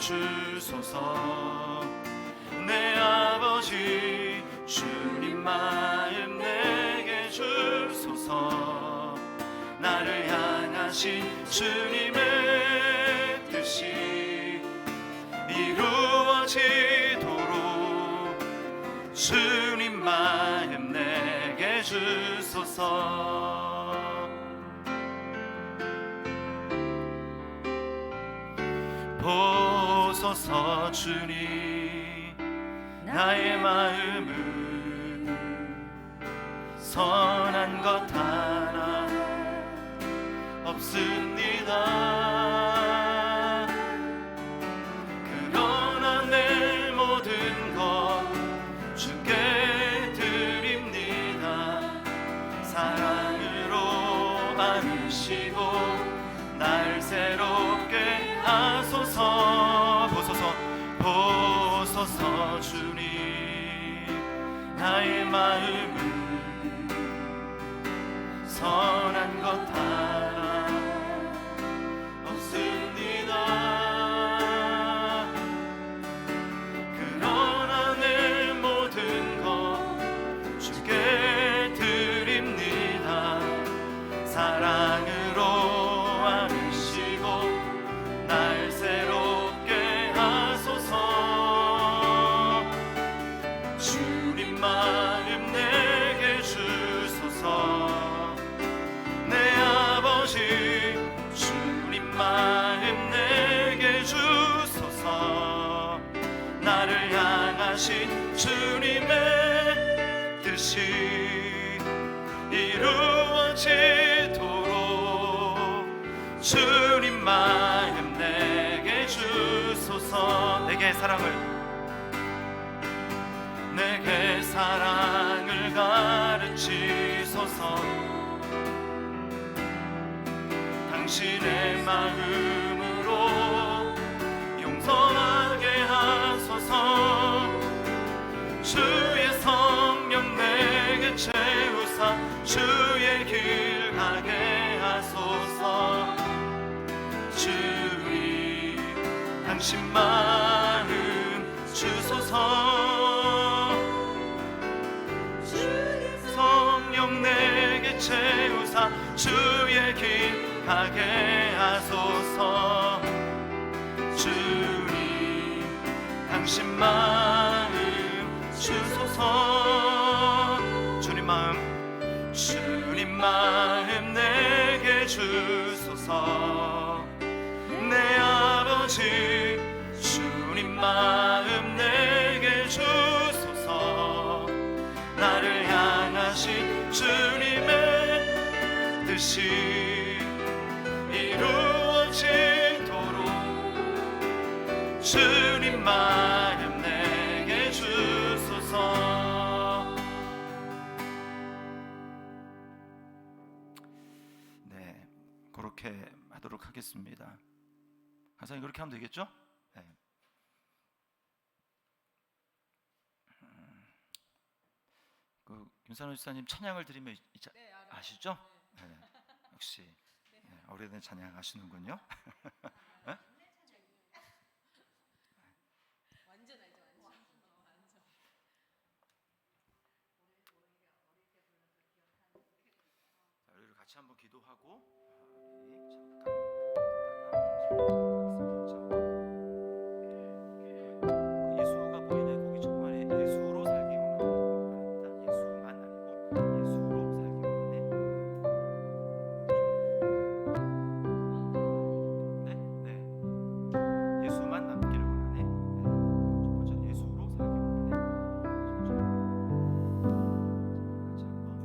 주소서. 내 아버지 주님 마음 내게 주소서. 나를 향하신 주님의 뜻이 이루어지도록 주님 마음 내게 주소서. 보소서 주님 나의 마음을 선한 것 하나 없습니다. 그러나 내 모든 것 주께 드립니다. 사랑으로 안으시고 날 새롭게 하소서. 보소서 주님 나의 마음을 선한 것 하나 없습니다. 그러나 내 모든 것 주께 드립니다. 사랑으로 안으시고 날 새롭게 하소서. 주님 마음 내게 주소서. 내 아버지 주님 마음 내게 주소서. 나를 향하신 주님의 뜻이 이루어지도록 주님 마음 내게 주소서. 내게 사랑을 가르치소서. 당신의 마음으로 용서하게 하소서. 주의 성령 내게 채우사 주의 길 가게 하소서. 주님 당신 마음 주소서. 성령 내게 채우사 주의 길 가게 하소서. 주님 당신 마음 주소서. 주님 마음 내게 주소서. 내 아버지 주님 마음 내게 주소서. 나를 향하신 주님의 뜻이 이루어지도록 주님 마음 내게 주소서. 네, 그렇게 하도록 하겠습니다. 항상 그렇게 하면 되겠죠? 네. 김산호 집사님 찬양을 드리면 아시죠? 네. 역시 네, 오래된 찬양 하시는군요. 네? 완전 알죠, 완전. 자, 우리 같이 한번 기도하고 우리 잠깐 예수가 보이는 거기 초반에 예수로 살기 원합니다. 예수만 아니고 예수로 살기 원해. 네, 예수만 남기를 원하네. 첫 번째 예수로 살기 원하네. 같이 한번 하나님의 은혜로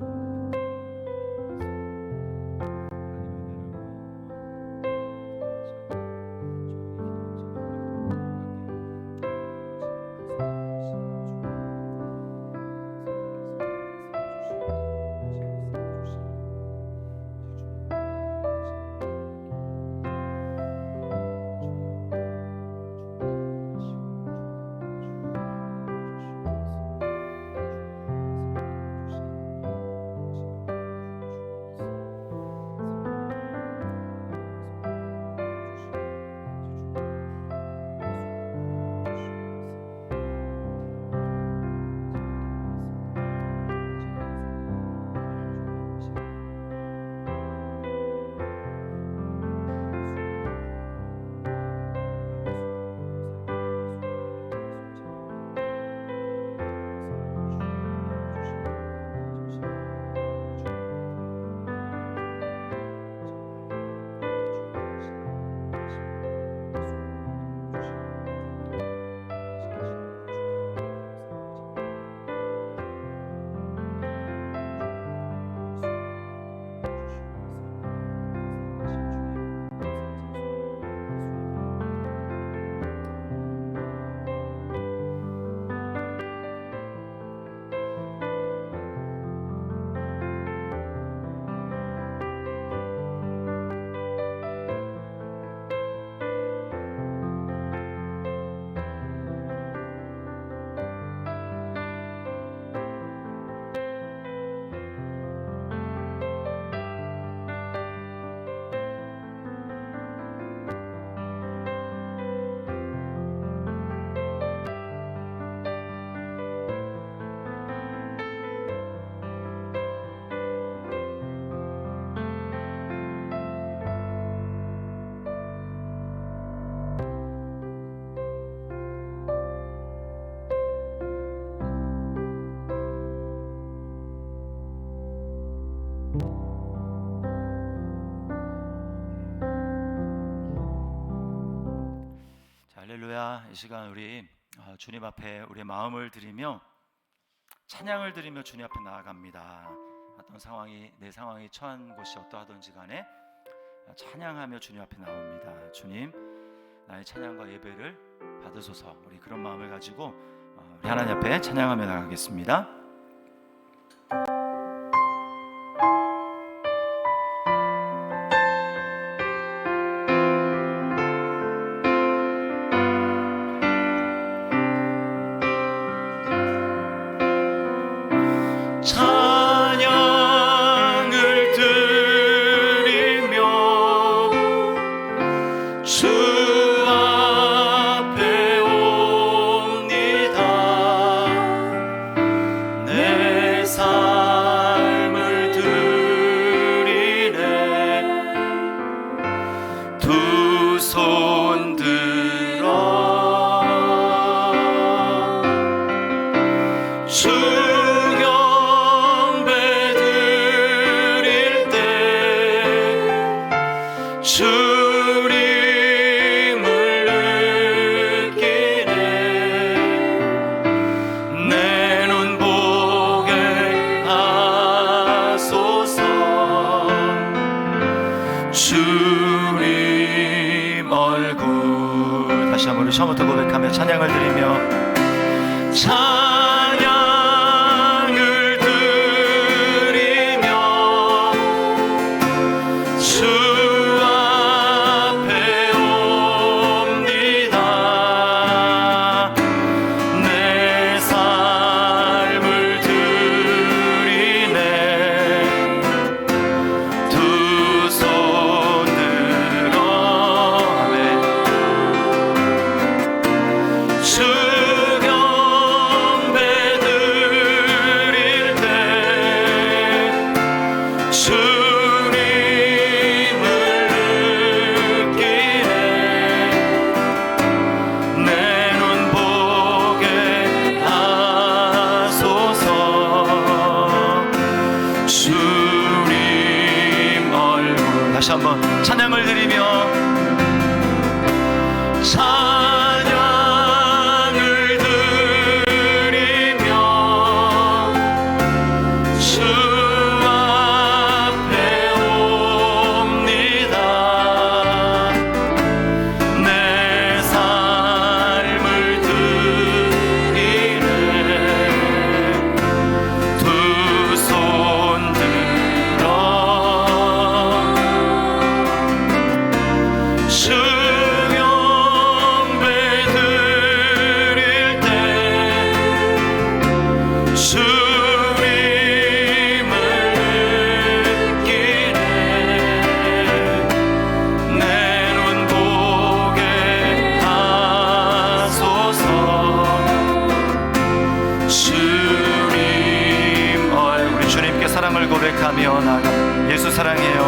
할렐루야. 이 시간 우리 주님 앞에 우리의 마음을 드리며 찬양을 드리며 주님 앞에 나아갑니다. 어떤 상황이 내 상황이 처한 곳이 어떠하든지 간에 찬양하며 주님 앞에 나옵니다. 주님, 나의 찬양과 예배를 받으소서. 우리 그런 마음을 가지고 우리 하나님 앞에 찬양하며 나가겠습니다. 찬양을 드리며 주 앞에 옵니다. 내 삶을 드리네. 두 손 들어 주 주님을 느끼네. 내 눈 보게 하소서. 주님 얼굴. 다시 한번 우리 처음부터 고백하며 찬양을 드리며 찬양을 드리며 주 다시 한번 찬양을 드리며 찬양을 드리며 주 앞에 옵니다. 내 삶을 드리네. 두 손 들어 주 경배 드릴 때 주님을 느끼네. 내 눈 보게 하소서. 주님 우리 주님께 사랑을 고백하며 나가. 예수 사랑해요.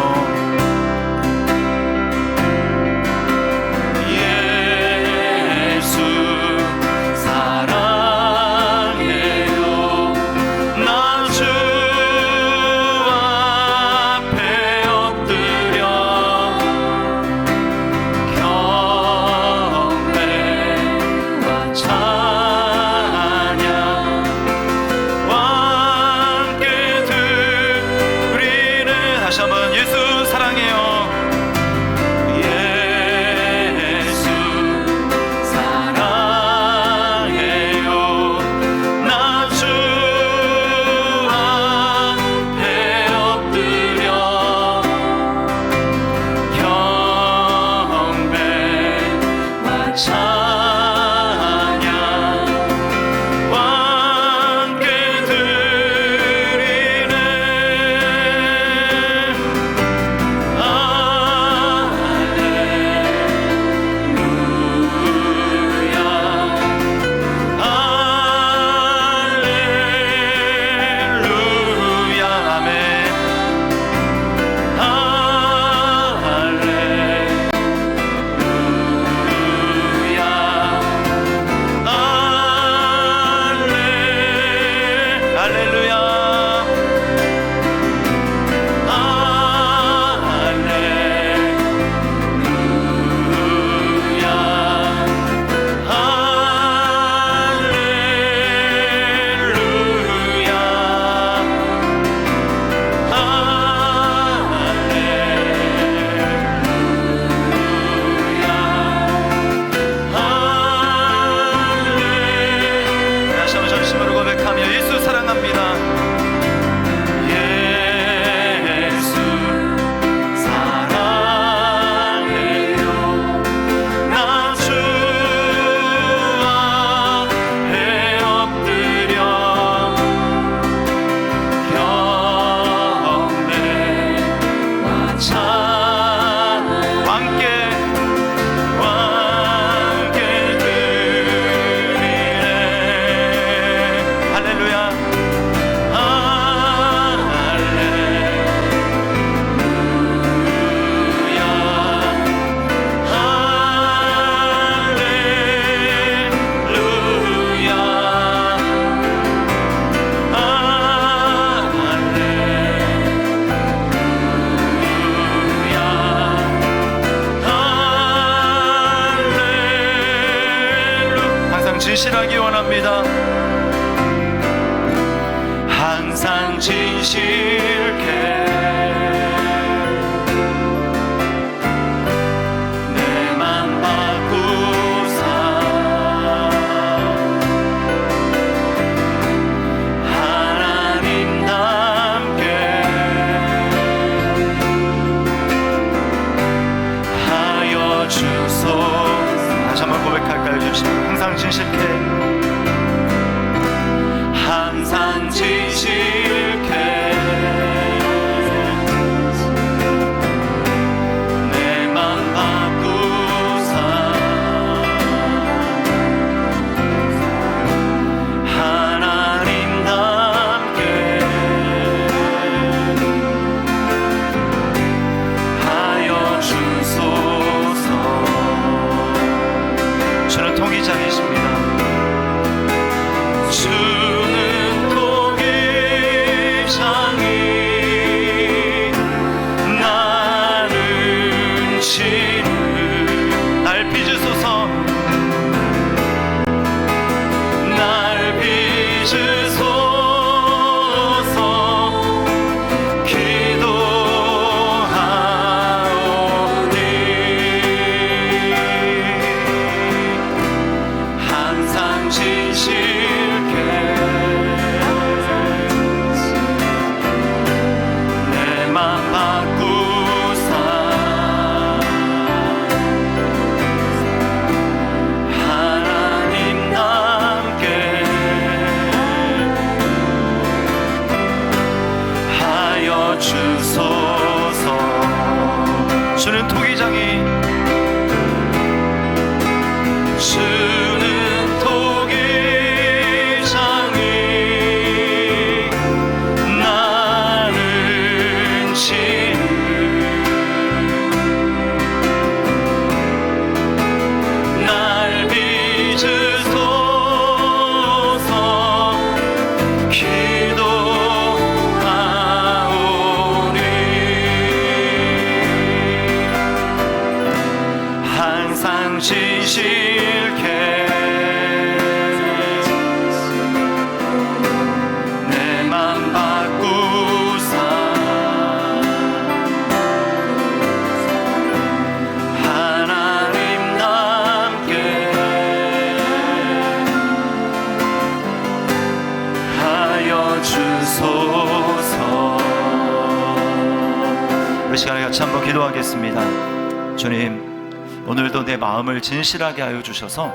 진실하기 원합니다. 항상 진실해 항상 진실해 항상 진실해 내 맘 바꾸사 하나님답게 하여 주소서. 주는 통기장이십니다. 주는 통기장이 나는 치를 날 빚으소서 날 빚으소서 기도하오니 항상 진실해 내 맘 바꾸사 하나님답게 하여 주소서. 주는 토기장이 주는 토기장이 나는 치를 날 빚으소서 기도하오니 항상 진실해 내 맘 바꾸사 하나님답게 하여 주소서. 우리 시간에 같이 한번 기도하겠습니다. 주님, 오늘도 내 마음을 진실하게 하여 주셔서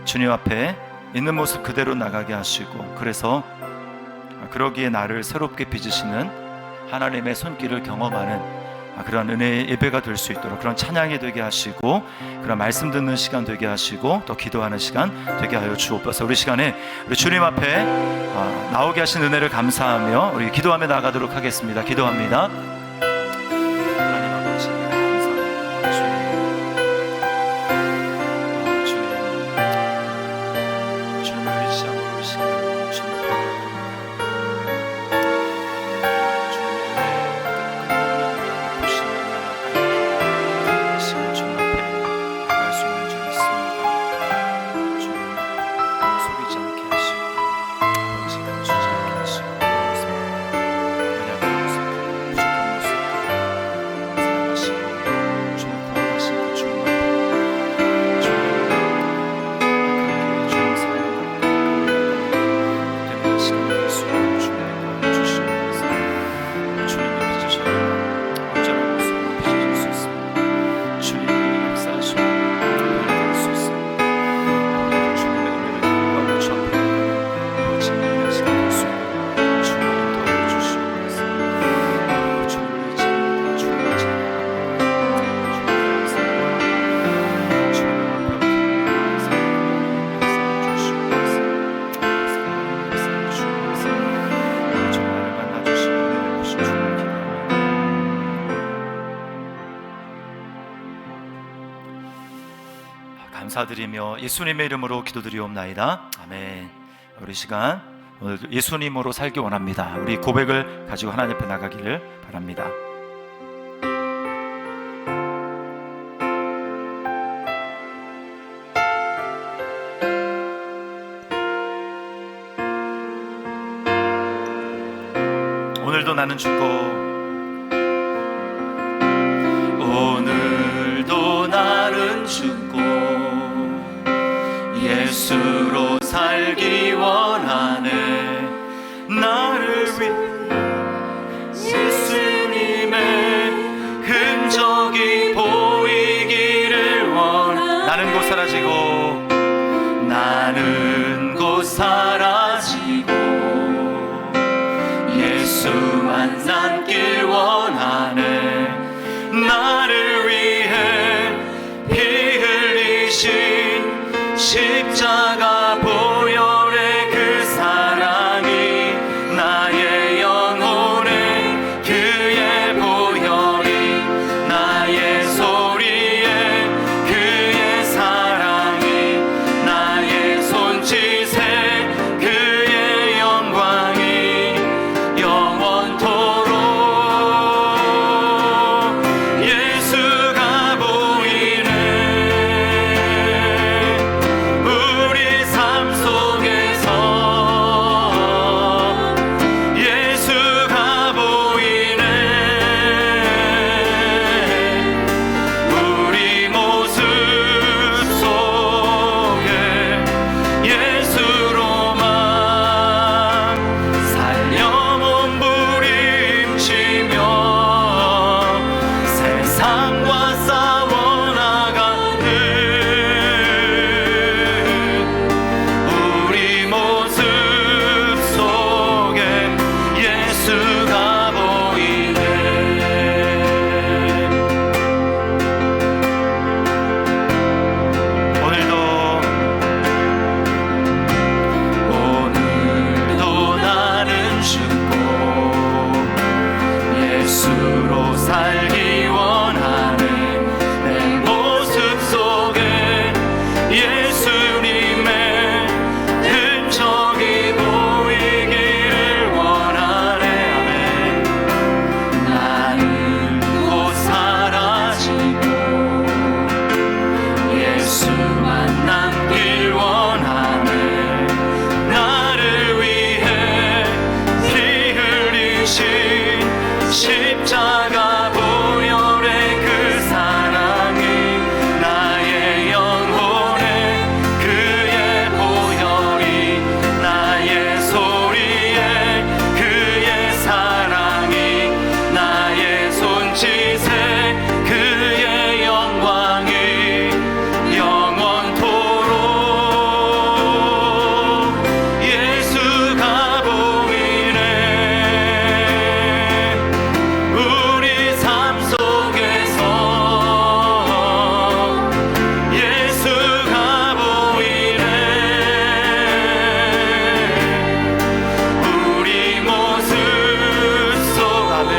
주님 앞에 있는 모습 그대로 나가게 하시고, 그래서 그러기에 나를 새롭게 빚으시는 하나님의 손길을 경험하는 그런 은혜의 예배가 될 수 있도록, 그런 찬양이 되게 하시고, 그런 말씀 듣는 시간 되게 하시고, 또 기도하는 시간 되게 하여 주옵소서. 우리 시간에 우리 주님 앞에 나오게 하신 은혜를 감사하며 우리 기도하며 나가도록 하겠습니다. 기도합니다. 하나님 아버지 감사합니다. 주님을 의지 않고 이 시간 주님 감사드리며 예수님의 이름으로 기도드리옵나이다. 아멘. 우리 시간 오늘 예수님으로 살기 원합니다. 우리 고백을 가지고 하나님 앞에 나가기를 바랍니다. 오늘도 나는 죽고 오늘도 나는 죽고 예수로 살기 원하네. 나를 위해 예수님의 흔적이 보이기를 원하네. 나는 곧 사라지고 나는 곧 사라지고 예수만 남길 원하네. 나를 위해 피 흘리신 십자가 보혈의 그 사랑이 나의 영혼에 그의 보혈이 나의 소리에 그의 사랑이 나의 손짓에 그의 영광이 영원토록 예수가 보이네. 우리 삶 속에서 예수가 보이네. 우리 모습 속에 예수로만 살려 몸부림치며 세상과 싸워나가는 우리 모습 속에 예수가 보이네. 오늘도 나는 죽고 예수로 살기 원하네. 내 모습 속에 예수님의 흔적이 보이기를 원하네. 아멘. 나는 곧 사라지고 예수만 남길 원하네. 나를 위해 피 흘리신 십자가 보혈의 그 사랑이 나의 영혼에 그의 보혈이 나의 소리에 그의 사랑이 나의 손짓에 그의 영광이 영원토록 예수가 보이네. 우리 삶 속에서 예수가 보이네. 우리 모습 속 안에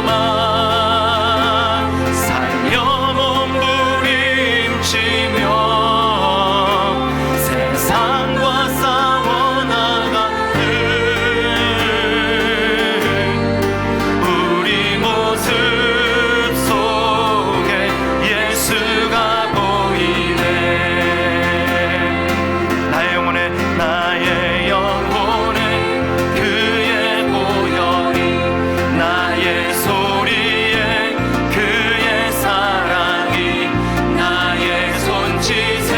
예수로만 살려 몸부림치며 세상과 싸워나가는 우리 모습 속에 예수가 보이네. 나의 영혼에 그의 보혈이 나의 소리에 그의 사랑이 나의 손짓에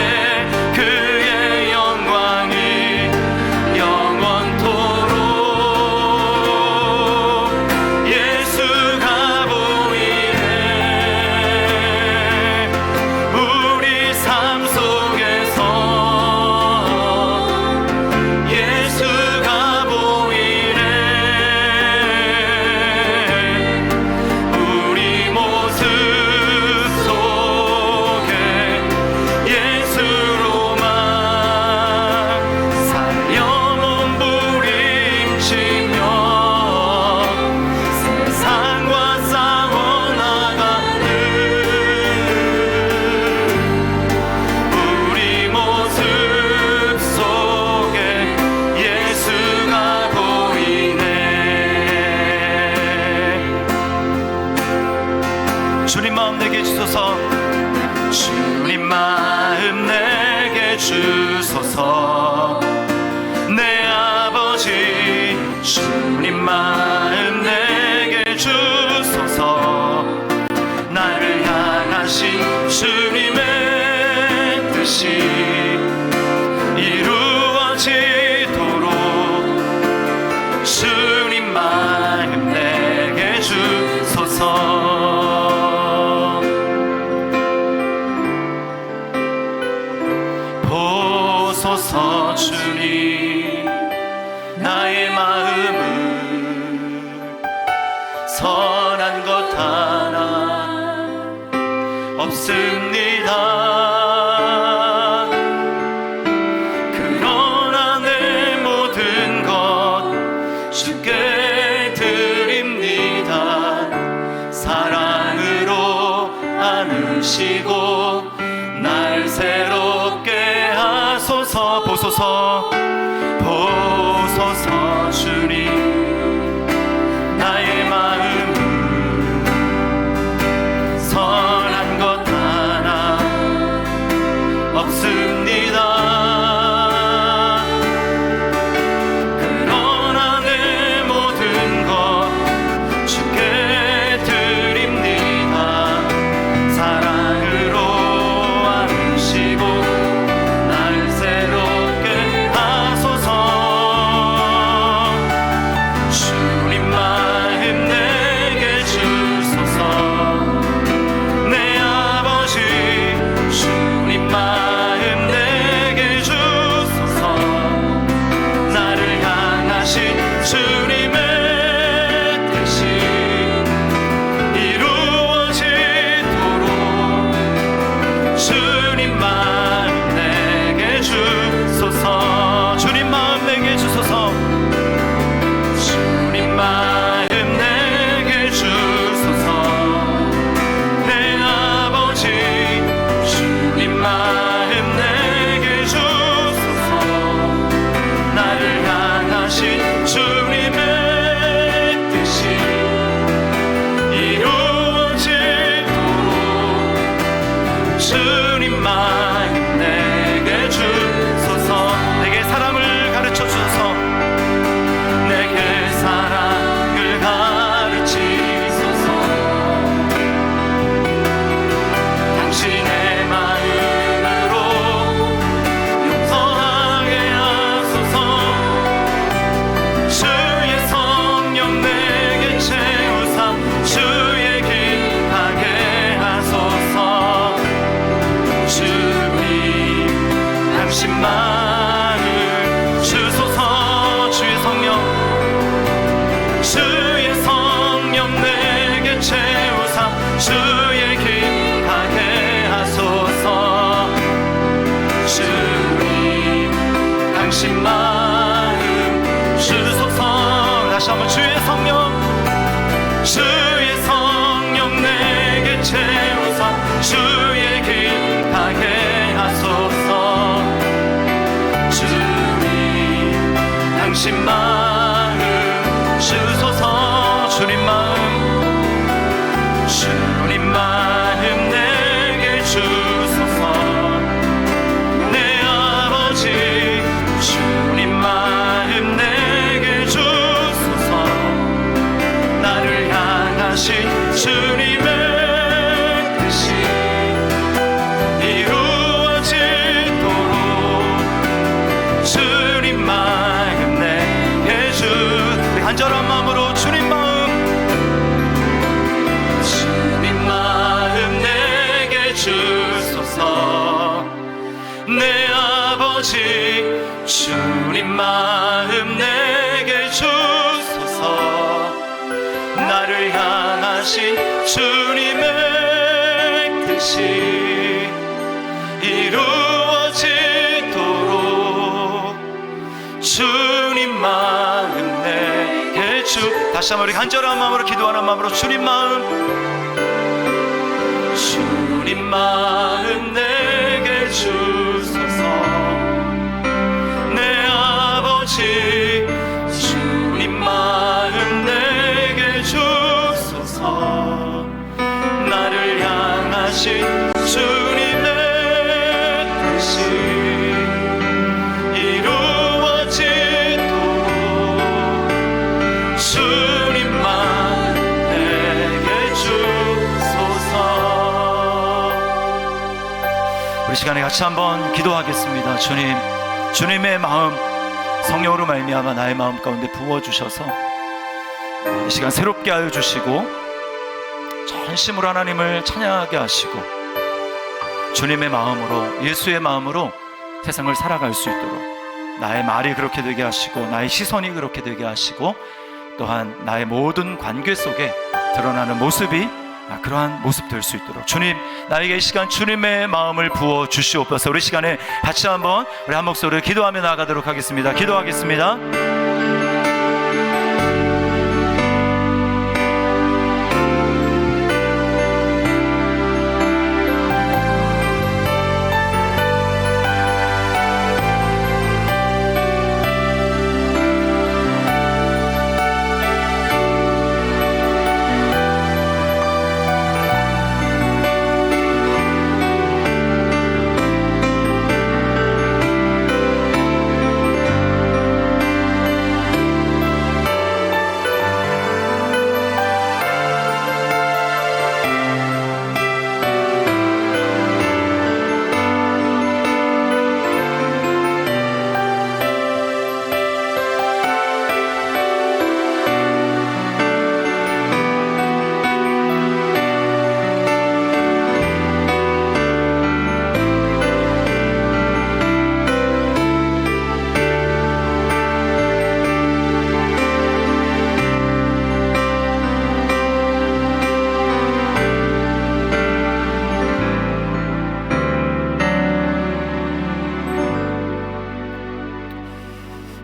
그의 영광이 영원토록 예수가 보이네. 우리 삶 속에서 예수가 보이네. 우리 모습 속에 예수로만 살려 몸부림치며 세상과 싸워나가는 우리 모습 속에 예수가 보이네. 주님 마음 내게 주소서. 주님 마음 내게 주소서. 내 아버지 아버지 주님 마음 내게 주소서. 나를 향하신 주님의 뜻이 이루어지도록 주님 마음 내게 주소서. 보소서 주님 나의 마음을 선한 것 하나 없습니다. 그러나 내 모든 것 주께 드립니다. 사랑으로 안으시고 날 새롭게 하소서. 보소서 보소서 주님 나의 마음을 선한 것 하나 없습니다. 그러나 내 모든 것 주께 드립니다. 사랑으로 안으시고 날 새롭게 하소서. 주님 마음 내게 주소서. 내 아버지 주님 마음 내게 주소서. 나를 향하신 주님의 뜻이 이루어지도록 주님 마음 내게 주소서. 주님 마음 내게 주소서. 주님 마음 내게 주소서. 내 아버지 주님 마음 내게 주소서. 나를 향하신 주님의 뜻이 이루어지도록 주님 마음 내게 주소서. 내게 사랑을 가르쳐 주소서. 내게 사랑을 가르치소서. 당신의 마음으로 용서하게 하소서. 주의 성령 내게 채우사 주의 길 가게 하소서. 주님 당신 마음 주소서. 주의 성령 주의 성령 내게 채우사 주의 길 가게 하소서. 주님 당신 마음 주소서. 다시 한번 주의 성령 주의 성령 내게 채우사 주의 길 가게 하소서. 주님 당신 마음 주소서. 주님 마음 주님 마음 내게 주소서. 내 아버지 주님 마음 내게 주소서. 나를 향하신 주님의 뜻이 이루어지도록 주님 마음 내게 주. 우리 간절한 마음으로 주님 마음 주님 마음 내게 주소서. 내 아버지 주님 마음 내게 주소서. 나를 향하신 주님의 뜻이 이루어지도록 주님 마음 내게 주. 다시 한번 우리 간절한 마음으로 기도하는 마음으로 주님 마음 주님 마음 내게 주소서. 내 아버지 주님 마음 내게 주소서. 나를 향하신 주님의 뜻이 이루어지도록 우리 시간에 같이 한번 기도하겠습니다. 주님, 주님의 마음 성령으로 말미암아 나의 마음 가운데 부어주셔서 이 시간 새롭게 하여 주시고 전심으로 하나님을 찬양하게 하시고 주님의 마음으로, 예수의 마음으로 세상을 살아갈 수 있도록 나의 말이 그렇게 되게 하시고 나의 시선이 그렇게 되게 하시고 또한 나의 모든 관계 속에 드러나는 모습이 그러한 모습 될 수 있도록 주님, 나에게 이 시간 주님의 마음을 부어 주시옵소서. 우리 시간에 같이 한번 우리 한 목소리로 기도하며 나아가도록 하겠습니다. 기도하겠습니다.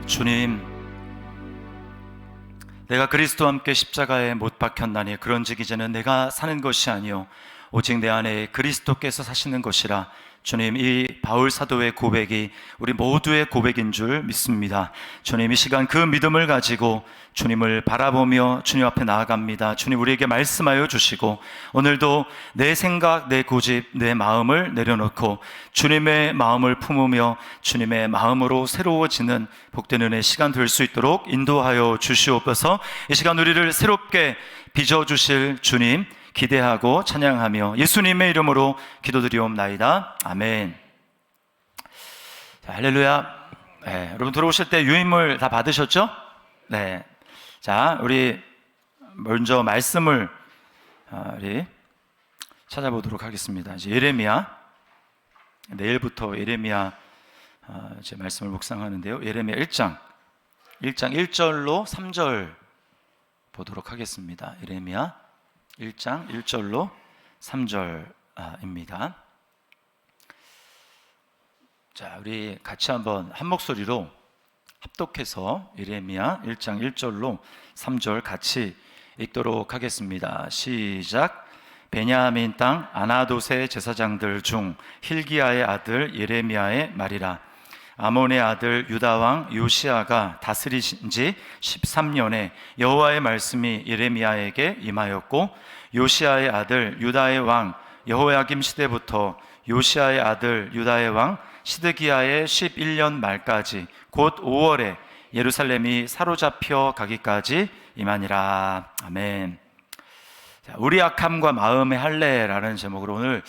주님, 내가 그리스도와 함께 십자가에 못 박혔나니 그런즉 이제는 내가 사는 것이 아니요 오직 내 안에 그리스도께서 사시는 것이라. 주님, 이 바울 사도의 고백이 우리 모두의 고백인 줄 믿습니다. 주님, 이 시간 그 믿음을 가지고 주님을 바라보며 주님 앞에 나아갑니다. 주님, 우리에게 말씀하여 주시고 오늘도 내 생각, 내 고집, 내 마음을 내려놓고 주님의 마음을 품으며 주님의 마음으로 새로워지는 복된 은혜의 시간 될 수 있도록 인도하여 주시옵소서. 이 시간 우리를 새롭게 빚어주실 주님 기대하고 찬양하며 예수님의 이름으로 기도드리옵나이다. 아멘. 자, 할렐루야. 네, 여러분 들어오실 때 유인물 다 받으셨죠? 네. 자, 우리 먼저 말씀을 우리 찾아보도록 하겠습니다. 이제 예레미야, 내일부터 예레미야 제 말씀을 묵상하는데요. 예레미야 1장 1절로 3절 보도록 하겠습니다. 예레미야 1장 1절로 3절입니다. 자, 우리 같이 한번 한 목소리로 합독해서 예레미야 1장 1절로 3절 같이 읽도록 하겠습니다. 시작. 베냐민 땅 아나돗의 제사장들 중 hil기야의 아들 예레미야의 말이라. 아몬의 아들 유다왕 요시야가 다스리신 지 13년에 여호와의 말씀이 예레미야에게 임하였고, 요시야의 아들 유다의 왕 여호야김 시대부터 요시야의 아들 유다의 왕 시드기야의 11년 말까지 곧 5월에 예루살렘이 사로잡혀 가기까지 임하니라. 아멘. 자, 우리 악함과 마음의 할례라는 제목으로 오늘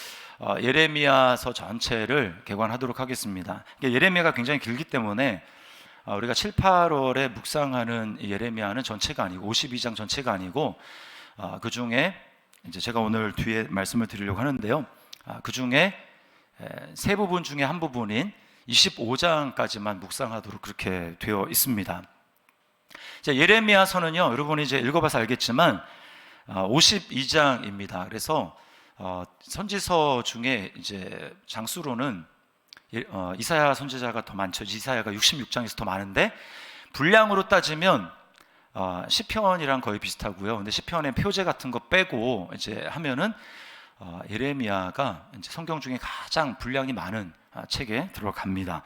예레미야서 전체를 개관하도록 하겠습니다. 예레미야가 굉장히 길기 때문에 우리가 7, 8월에 묵상하는 예레미야는 전체가 아니고 52장 전체가 아니고 그 중에 이제 제가 오늘 뒤에 말씀을 드리려고 하는데요. 그 중에 세 부분 중에 한 부분인 25장까지만 묵상하도록 그렇게 되어 있습니다. 예레미야서는요, 여러분이 이제 읽어봐서 알겠지만 52장입니다. 그래서 선지서 중에 이제 장수로는 이사야 선지자가 더 많죠. 이사야가 66장에서 더 많은데 분량으로 따지면 시편이랑 거의 비슷하고요. 근데 시편의 표제 같은 거 빼고 이제 하면은 예레미야가 이제 성경 중에 가장 분량이 많은 책에 들어갑니다.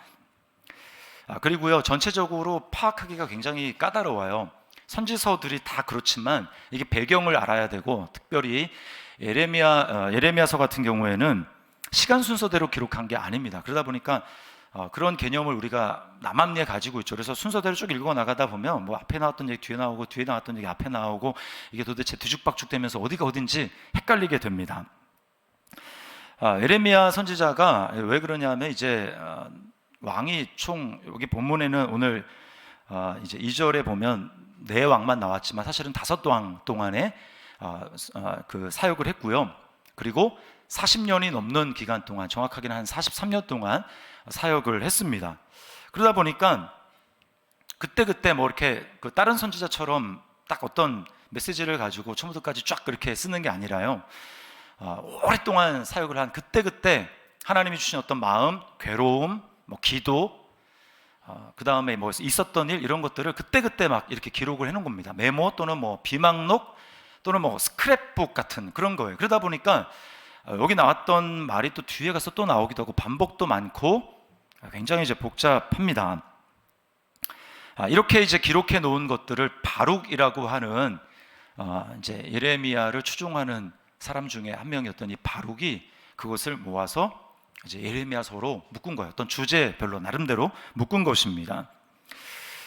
그리고요, 전체적으로 파악하기가 굉장히 까다로워요. 선지서들이 다 그렇지만 이게 배경을 알아야 되고, 특별히 예레미야서 같은 경우에는 시간 순서대로 기록한 게 아닙니다. 그러다 보니까 그런 개념을 우리가 남합리에 가지고 있죠. 그래서 순서대로 쭉 읽어 나가다 보면 뭐 앞에 나왔던 얘기 뒤에 나오고 뒤에 나왔던 얘기 앞에 나오고 이게 도대체 뒤죽박죽 되면서 어디가 어딘지 헷갈리게 됩니다. 예레미야 선지자가 왜 그러냐면 이제 왕이 총 여기 본문에는 오늘 이제 2절에 보면 네 왕만 나왔지만 사실은 5왕 동안에 그 사역을 했고요. 그리고 40년이 넘는 기간 동안, 정확하게는 한 43년 동안 사역을 했습니다. 그러다 보니까 그때 뭐 이렇게 그 다른 선지자처럼 딱 어떤 메시지를 가지고 처음부터까지 쫙 그렇게 쓰는 게 아니라요. 오랫동안 사역을 한 그때 하나님이 주신 어떤 마음, 괴로움, 뭐 기도, 그 다음에 뭐 있었던 일 이런 것들을 그때 막 이렇게 기록을 해놓은 겁니다. 메모 또는 뭐 비망록 또는 뭐 스크랩북 같은 그런 거예요. 그러다 보니까 여기 나왔던 말이 또 뒤에 가서 또 나오기도 하고 반복도 많고 굉장히 이제 복잡합니다. 이렇게 이제 기록해 놓은 것들을 바룩이라고 하는 이제 예레미야를 추종하는 사람 중에 한 명이었던 이 바룩이 그것을 모아서 이제 예레미야서로 묶은 거예요. 어떤 주제별로 나름대로 묶은 것입니다.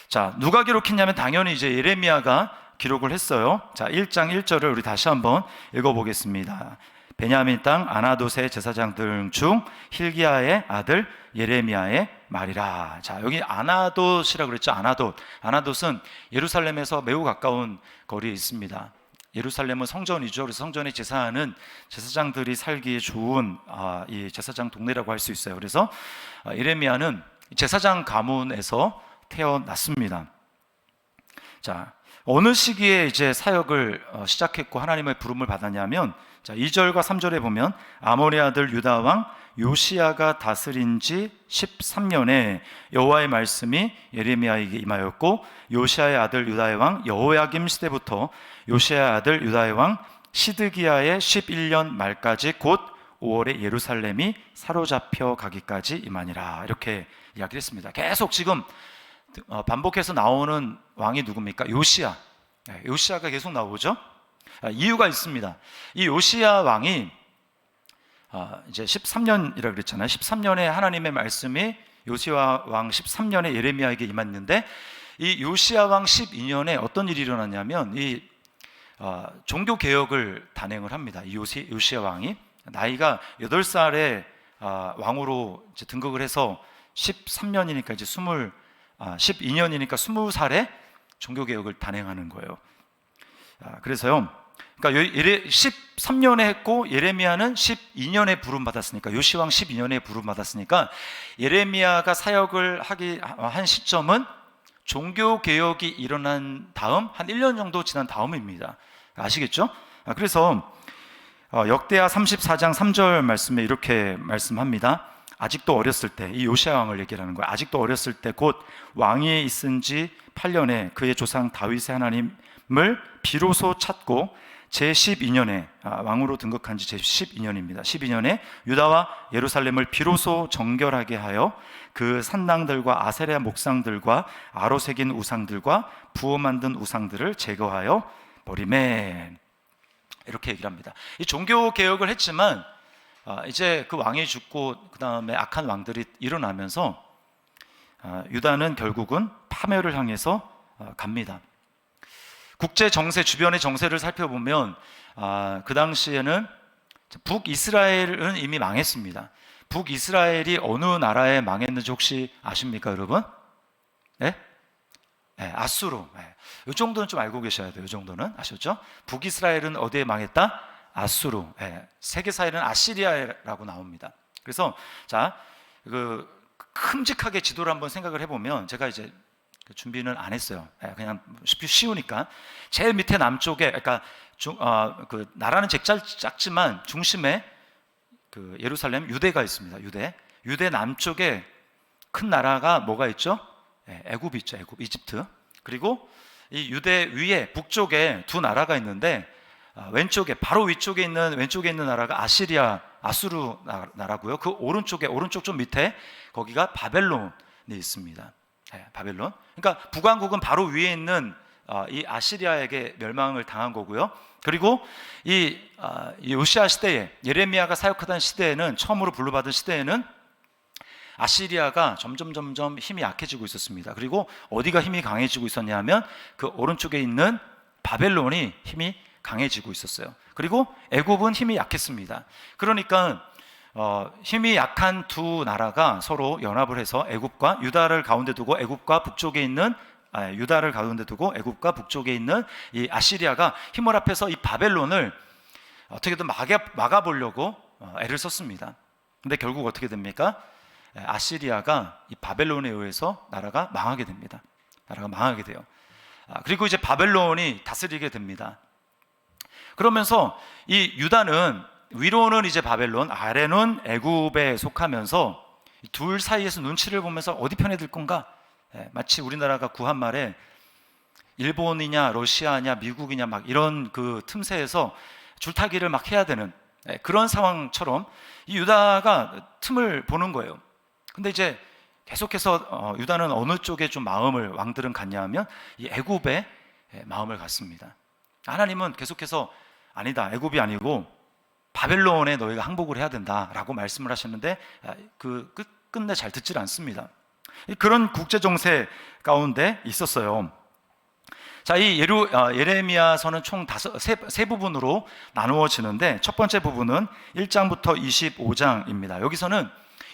자, 누가 기록했냐면 당연히 이제 예레미야가 기록을 했어요. 자, 1장 1절을 우리 다시 한번 읽어보겠습니다. 베냐민 땅 아나돗의 제사장들 중 힐기야의 아들 예레미야의 말이라. 자, 여기 아나돗이라고 그랬죠. 아나돗은 예루살렘에서 매우 가까운 거리에 있습니다. 예루살렘은 성전이죠. 그래서 성전에 제사하는 제사장들이 살기에 좋은 이 제사장 동네라고 할 수 있어요. 그래서 예레미야는 제사장 가문에서 태어났습니다. 자, 어느 시기에 이제 사역을 시작했고 하나님의 부름을 받았냐면, 자, 2절과 3절에 보면 아모리 아들 유다 왕 요시야가 다스린 지 13년에 여호와의 말씀이 예레미야에게 임하였고, 요시야의 아들 유다의 왕 여호야김 시대부터 요시야의 아들 유다의 왕 시드기야의 11년 말까지 곧 5월에 예루살렘이 사로잡혀 가기까지 임하니라. 이렇게 이야기를 했습니다. 계속 지금 반복해서 나오는 왕이 누굽니까? 요시야. 요시야가 계속 나오죠. 이유가 있습니다. 이 요시야 왕이 이제 13년이라 그랬잖아요. 13년에 하나님의 말씀이 요시야 왕 13년에 예레미야에게 임했는데, 이 요시야 왕 12년에 어떤 일이 일어났냐면 이 종교 개혁을 단행을 합니다. 이 요시야 왕이 나이가 8살에 왕으로 이제 등극을 해서 13년이니까 이제 12년이니까 20살에 종교 개혁을 단행하는 거예요. 그래서요. 그러니까 13년에 했고 예레미야는 12년에 부름 받았으니까, 요시왕 12년에 부름 받았으니까 예레미야가 사역을 한 시점은 종교 개혁이 일어난 다음 한 1년 정도 지난 다음입니다. 아시겠죠? 그래서 역대하 34장 3절 말씀에 이렇게 말씀합니다. 아직도 어렸을 때, 이 요시야 왕을 얘기하는 거예요. 아직도 어렸을 때 곧 왕위에 있은 지 8년에 그의 조상 다윗의 하나님을 비로소 찾고 제12년에 왕으로 등극한 지 제12년입니다. 12년에 유다와 예루살렘을 비로소 정결하게 하여 그 산당들과 아세라 목상들과 아로 새긴 우상들과 부어 만든 우상들을 제거하여 버리매. 이렇게 얘기를 합니다. 이 종교 개혁을 했지만 이제 그 왕이 죽고 그 다음에 악한 왕들이 일어나면서 유다는 결국은 파멸을 향해서 갑니다. 국제 정세, 주변의 정세를 살펴보면 그 당시에는 북이스라엘은 이미 망했습니다. 북이스라엘이 어느 나라에 망했는지 혹시 아십니까, 여러분? 네? 네, 아수르. 네. 이 정도는 좀 알고 계셔야 돼요. 이 정도는 아셨죠? 북이스라엘은 어디에 망했다? 아수르. 네. 세계사에는 아시리아라고 나옵니다. 그래서 자, 그 큼직하게 지도를 한번 생각을 해보면, 제가 이제 준비는 안 했어요. 그냥 쉬우니까. 제일 밑에 남쪽에, 그러니까 그 나라는 작지만 중심에 그 예루살렘, 유대가 있습니다. 유대 남쪽에 큰 나라가 뭐가 있죠? 애굽이 있죠. 애굽, 이집트. 그리고 이 유대 위에 북쪽에 두 나라가 있는데, 왼쪽에, 바로 왼쪽에 있는 나라가 아수르 나라고요. 그 오른쪽 좀 밑에 거기가 바벨론이 있습니다. 바벨론. 그러니까 북왕국은 바로 위에 있는 이 아시리아에게 멸망을 당한 거고요. 그리고 이 요시야 시대에, 예레미야가 사역하던 시대에는, 처음으로 불러받은 시대에는 아시리아가 점점 힘이 약해지고 있었습니다. 그리고 어디가 힘이 강해지고 있었냐면 그 오른쪽에 있는 바벨론이 힘이 강해지고 있었어요. 그리고 애굽은 힘이 약했습니다. 그러니까 힘이 약한 두 나라가 서로 연합을 해서 애굽과 유다를 가운데 두고 애굽과 북쪽에 있는 유다를 가운데 두고 애굽과 북쪽에 있는 이 아시리아가 힘을 합해서 이 바벨론을 어떻게든 막아보려고 애를 썼습니다. 근데 결국 어떻게 됩니까? 아시리아가 이 바벨론에 의해서 나라가 망하게 됩니다. 나라가 망하게 돼요. 그리고 이제 바벨론이 다스리게 됩니다. 그러면서 이 유다는 위로는 이제 바벨론, 아래는 애굽에 속하면서 둘 사이에서 눈치를 보면서 어디 편에 들 건가? 마치 우리나라가 구한 말에 일본이냐 러시아냐 미국이냐 막 이런 그 틈새에서 줄타기를 막 해야 되는 그런 상황처럼 이 유다가 틈을 보는 거예요. 근데 이제 계속해서 유다는 어느 쪽에 좀 마음을 왕들은 갖냐 하면 이 애굽에 마음을 갖습니다. 하나님은 계속해서 아니다, 애굽이 아니고 바벨론에 너희가 항복을 해야 된다라고 말씀을 하셨는데 끝내 잘 듣질 않습니다. 그런 국제 정세 가운데 있었어요. 자, 이 예레미야서는 총 세 부분으로 나누어지는데 첫 번째 부분은 1장부터 25장입니다. 여기서는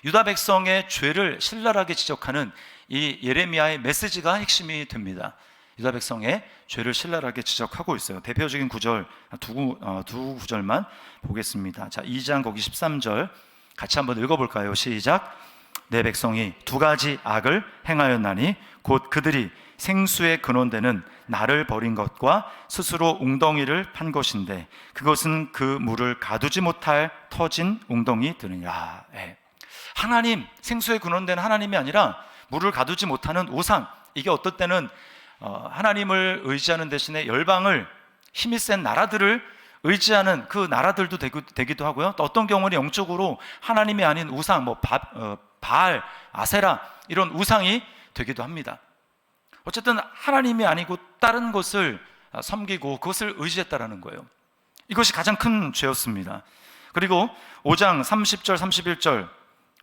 유다 백성의 죄를 신랄하게 지적하는 이 예레미야의 메시지가 핵심이 됩니다. 유다 백성의 죄를 신랄하게 지적하고 있어요. 대표적인 구절 두 구절만 보겠습니다. 자, 2장 거기 13절 같이 한번 읽어볼까요? 시작. 내 백성이 두 가지 악을 행하였나니 곧 그들이 생수의 근원되는 나를 버린 것과 스스로 웅덩이를 판 것인데 그것은 그 물을 가두지 못할 터진 웅덩이들이니라. 하나님, 생수의 근원되는 하나님이 아니라 물을 가두지 못하는 우상, 이게 어떨 때는 하나님을 의지하는 대신에 열방을, 힘이 센 나라들을 의지하는 그 나라들도 되기도 하고요. 또 어떤 경우는 영적으로 하나님이 아닌 우상, 바알, 아세라 이런 우상이 되기도 합니다. 어쨌든 하나님이 아니고 다른 것을 섬기고 그것을 의지했다라는 거예요. 이것이 가장 큰 죄였습니다. 그리고 5장 30절 31절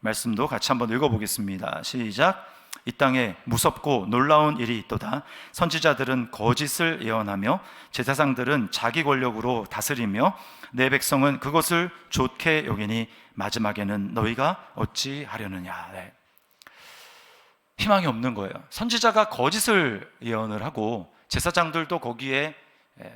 말씀도 같이 한번 읽어보겠습니다. 시작. 이 땅에 무섭고 놀라운 일이 있도다. 선지자들은 거짓을 예언하며 제사장들은 자기 권력으로 다스리며 내 백성은 그것을 좋게 여기니 마지막에는 너희가 어찌하려느냐. 희망이 없는 거예요. 선지자가 거짓을 예언을 하고 제사장들도 거기에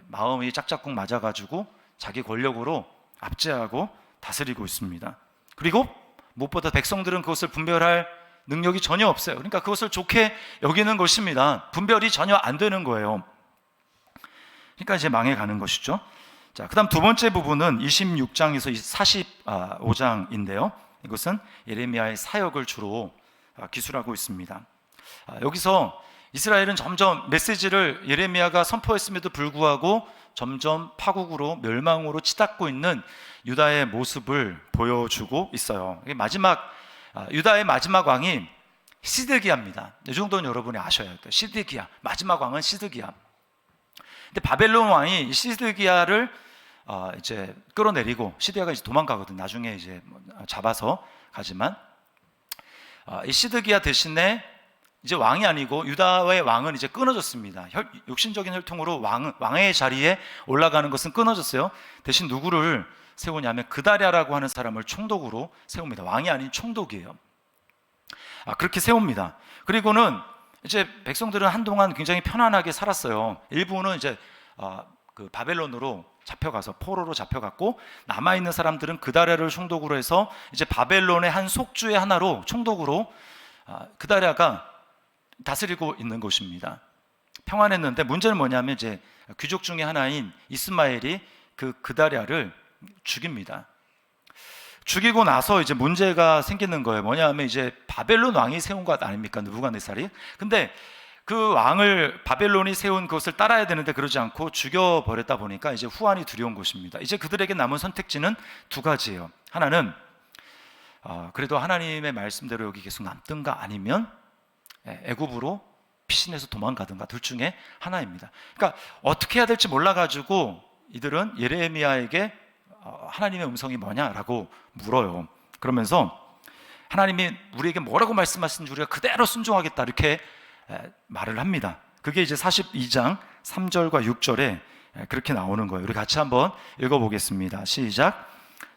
마음이 짝짝꿍 맞아가지고 자기 권력으로 압제하고 다스리고 있습니다. 그리고 무엇보다 백성들은 그것을 분별할 능력이 전혀 없어요. 그러니까 그것을 좋게 여기는 것입니다. 분별이 전혀 안 되는 거예요. 그러니까 이제 망해가는 것이죠. 자, 그 다음 두 번째 부분은 26장에서 45장인데요. 이것은 예레미야의 사역을 주로 기술하고 있습니다. 여기서 이스라엘은 점점 메시지를 예레미야가 선포했음에도 불구하고 점점 파국으로 멸망으로 치닫고 있는 유다의 모습을 보여주고 있어요. 유다의 마지막 왕이 시드기야입니다. 이 정도는 여러분이 아셔야 돼요. 시드기야, 마지막 왕은 시드기야. 근데 바벨론 왕이 시드기야를 이제 끌어내리고, 시드기야가 이제 도망가거든. 나중에 이제 잡아서 가지만 이 시드기야 대신에 이제 왕이 아니고 유다의 왕은 이제 끊어졌습니다. 육신적인 혈통으로 왕의 자리에 올라가는 것은 끊어졌어요. 대신 누구를 세우냐면 그다랴라고 하는 사람을 총독으로 세웁니다. 왕이 아닌 총독이에요. 그렇게 세웁니다. 그리고는 이제 백성들은 한동안 굉장히 편안하게 살았어요. 일부는 이제 그 바벨론으로 잡혀가서 포로로 잡혀갔고, 남아있는 사람들은 그다랴를 총독으로 해서 이제 바벨론의 한 속주의 하나로 총독으로 그다랴가 다스리고 있는 것입니다. 평안했는데 문제는 뭐냐면 이제 귀족 중에 하나인 이스마엘이 그다랴를 죽입니다. 죽이고 나서 이제 문제가 생기는 거예요. 뭐냐면 이제 바벨론 왕이 세운 것 아닙니까? 느부갓네살이. 근데 그 왕을 바벨론이 세운 것을 따라야 되는데 그러지 않고 죽여버렸다 보니까 이제 후환이 두려운 것입니다. 이제 그들에게 남은 선택지는 두 가지예요. 하나는 그래도 하나님의 말씀대로 여기 계속 남든가, 아니면 애굽으로 피신해서 도망가든가, 둘 중에 하나입니다. 그러니까 어떻게 해야 될지 몰라가지고 이들은 예레미야에게 하나님의 음성이 뭐냐라고 물어요. 그러면서 하나님이 우리에게 뭐라고 말씀하시는지 우리가 그대로 순종하겠다, 이렇게 말을 합니다. 그게 이제 42장 3절과 6절에 그렇게 나오는 거예요. 우리 같이 한번 읽어보겠습니다. 시작.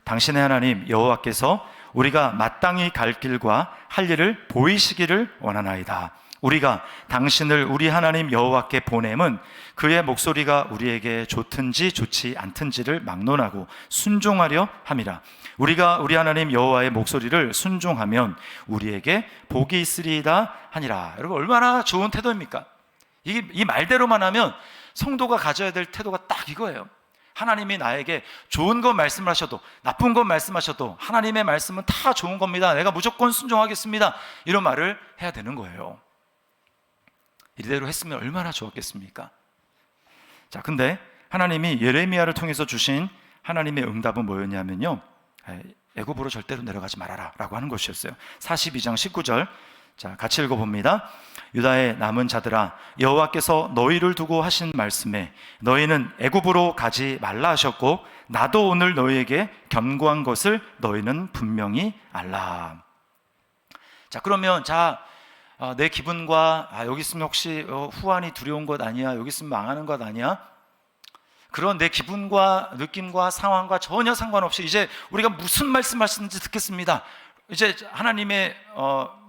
당신의 하나님 여호와께서 우리가 마땅히 갈 길과 할 일을 보이시기를 원하나이다. 우리가 당신을 우리 하나님 여호와께 보냄은 그의 목소리가 우리에게 좋든지 좋지 않든지를 막론하고 순종하려 함이라. 우리가 우리 하나님 여호와의 목소리를 순종하면 우리에게 복이 있으리이다 하니라. 여러분, 얼마나 좋은 태도입니까? 이 말대로만 하면 성도가 가져야 될 태도가 딱 이거예요. 하나님이 나에게 좋은 것 말씀하셔도 나쁜 것 말씀하셔도 하나님의 말씀은 다 좋은 겁니다. 내가 무조건 순종하겠습니다. 이런 말을 해야 되는 거예요. 이대로 했으면 얼마나 좋았겠습니까? 자, 근데 하나님이 예레미야를 통해서 주신 하나님의 응답은 뭐였냐면요, 애굽으로 절대로 내려가지 말아라 라고 하는 것이었어요. 42장 19절, 자, 같이 읽어봅니다. 유다의 남은 자들아, 여호와께서 너희를 두고 하신 말씀에 너희는 애굽으로 가지 말라 하셨고 나도 오늘 너희에게 경고한 것을 너희는 분명히 알라. 자, 그러면 내 기분과 여기 있으면 혹시 후환이 두려운 것 아니야? 여기 있으면 망하는 것 아니야? 그런 내 기분과 느낌과 상황과 전혀 상관없이 이제 우리가 무슨 말씀하시는지 듣겠습니다. 이제 하나님의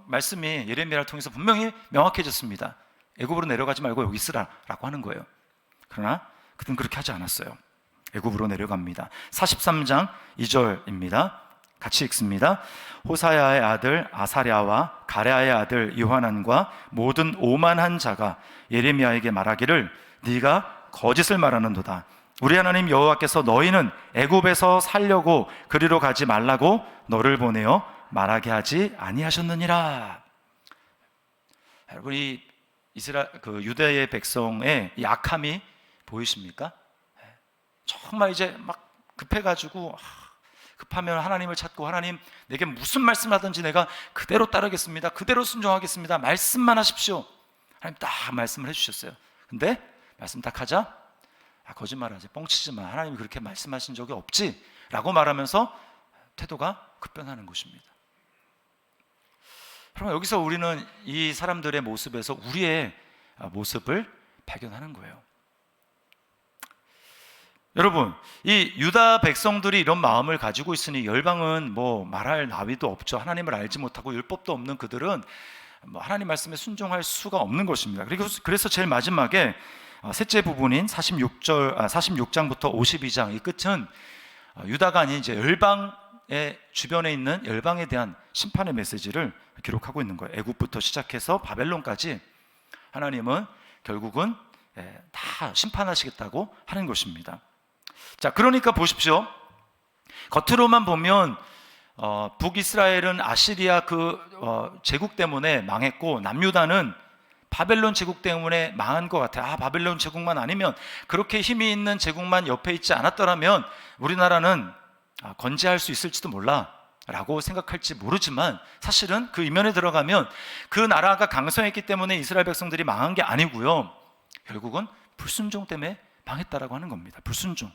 말씀이 예레미야를 통해서 분명히 명확해졌습니다. 애굽으로 내려가지 말고 여기 있으라라고 하는 거예요. 그러나 그들은 그렇게 하지 않았어요. 애굽으로 내려갑니다. 43장 2절입니다. 같이 읽습니다. 호사야의 아들 아사랴와 가랴의 아들 요하난과 모든 오만한 자가 예레미야에게 말하기를 네가 거짓을 말하는도다. 우리 하나님 여호와께서 너희는 애굽에서 살려고 그리로 가지 말라고 너를 보내어 말하게 하지 아니하셨느니라. 여러분, 이 유다의 백성의 약함이 보이십니까? 정말 이제 막 급해가지고 급하면 하나님을 찾고 하나님 내게 무슨 말씀하든지 내가 그대로 따르겠습니다. 그대로 순종하겠습니다. 말씀만 하십시오. 하나님 딱 말씀을 해주셨어요. 근데 말씀 딱 하자 거짓말하지, 뻥치지 마, 하나님이 그렇게 말씀하신 적이 없지 라고 말하면서 태도가 급변하는 것입니다. 그러면 여기서 우리는 이 사람들의 모습에서 우리의 모습을 발견하는 거예요. 여러분, 이 유다 백성들이 이런 마음을 가지고 있으니 열방은 뭐 말할 나위도 없죠. 하나님을 알지 못하고 율법도 없는 그들은 하나님 말씀에 순종할 수가 없는 것입니다. 그래서 제일 마지막에 셋째 부분인 46장부터 52장 이 끝은 유다가 아닌 이제 열방의 주변에 있는 열방에 대한 심판의 메시지를 기록하고 있는 거예요. 애굽부터 시작해서 바벨론까지 하나님은 결국은 다 심판하시겠다고 하는 것입니다. 자, 그러니까 보십시오. 겉으로만 보면 북이스라엘은 아시리아 제국 때문에 망했고 남유다는 바벨론 제국 때문에 망한 것 같아요. 바벨론 제국만 아니면, 그렇게 힘이 있는 제국만 옆에 있지 않았더라면 우리나라는 건재할 수 있을지도 몰라 라고 생각할지 모르지만, 사실은 그 이면에 들어가면 그 나라가 강성했기 때문에 이스라엘 백성들이 망한 게 아니고요, 결국은 불순종 때문에 망했다라고 하는 겁니다. 불순종.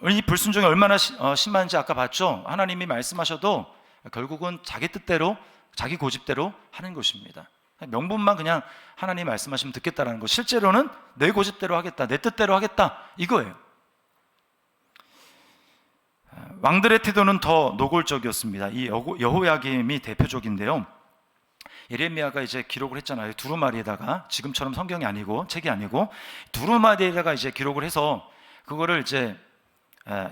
이 불순종이 얼마나 심한지 아까 봤죠. 하나님이 말씀하셔도 결국은 자기 뜻대로, 자기 고집대로 하는 것입니다. 명분만 그냥 하나님 말씀하시면 듣겠다라는 것, 실제로는 내 고집대로 하겠다, 내 뜻대로 하겠다, 이거예요. 왕들의 태도는 더 노골적이었습니다. 이 여호야김이 대표적인데요. 예레미야가 이제 기록을 했잖아요. 두루마리에다가, 지금처럼 성경이 아니고 책이 아니고 두루마리에다가 이제 기록을 해서 그거를 이제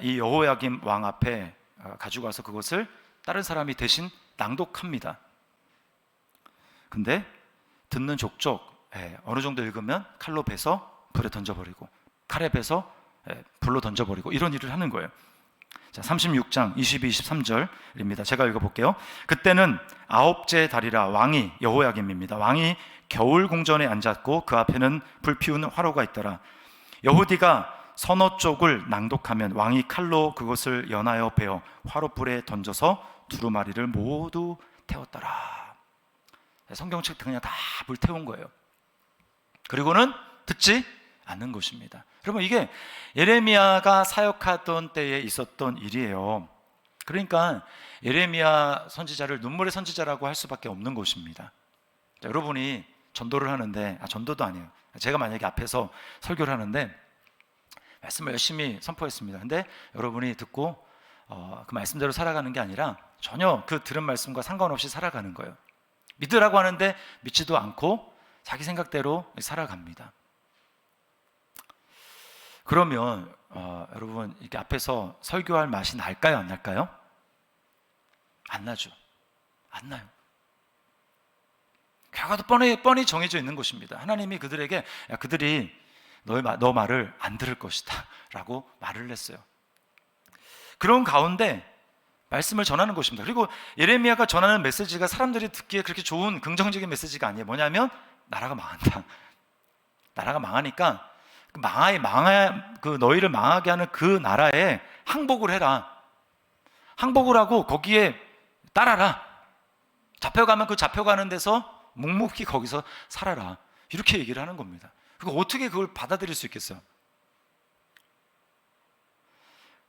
이 여호야김 왕 앞에 가지고 가서 그것을 다른 사람이 대신 낭독합니다. 근데 듣는 족족 어느 정도 읽으면 칼로 베서 불에 던져버리고, 칼에 베서 불로 던져버리고, 이런 일을 하는 거예요. 자, 36장 22, 23절입니다. 제가 읽어볼게요. 그때는 아홉째 달이라 왕이 여호야김입니다. 왕이 겨울 궁전에 앉았고 그 앞에는 불 피우는 화로가 있더라. 여호디가 서너 쪽을 낭독하면 왕이 칼로 그것을 연하여 베어 화로불에 던져서 두루마리를 모두 태웠더라. 성경책 그냥 다 불태운 거예요. 그리고는 듣지 않는 것입니다. 여러분, 이게 예레미야가 사역하던 때에 있었던 일이에요. 그러니까 예레미야 선지자를 눈물의 선지자라고 할 수밖에 없는 것입니다. 자, 여러분이 전도를 하는데, 전도도 아니에요. 제가 만약에 앞에서 설교를 하는데 말씀을 열심히 선포했습니다. 근데 여러분이 듣고 그 말씀대로 살아가는 게 아니라 전혀 그 들은 말씀과 상관없이 살아가는 거예요. 믿으라고 하는데 믿지도 않고 자기 생각대로 살아갑니다. 그러면 여러분 이렇게 앞에서 설교할 맛이 날까요, 안 날까요? 안 나죠. 안 나요. 결과도 뻔히 정해져 있는 것입니다. 하나님이 그들에게 그들이 너 말을 안 들을 것이다 라고 말을 했어요. 그런 가운데 말씀을 전하는 것입니다. 그리고 예레미야가 전하는 메시지가 사람들이 듣기에 그렇게 좋은 긍정적인 메시지가 아니에요. 뭐냐면 나라가 망한다. 나라가 망하니까 그 너희를 망하게 하는 그 나라에 항복을 해라. 항복을 하고 거기에 따라라. 잡혀가면 그 잡혀가는 데서 묵묵히 거기서 살아라. 이렇게 얘기를 하는 겁니다. 그거 어떻게 그걸 받아들일 수 있겠어요?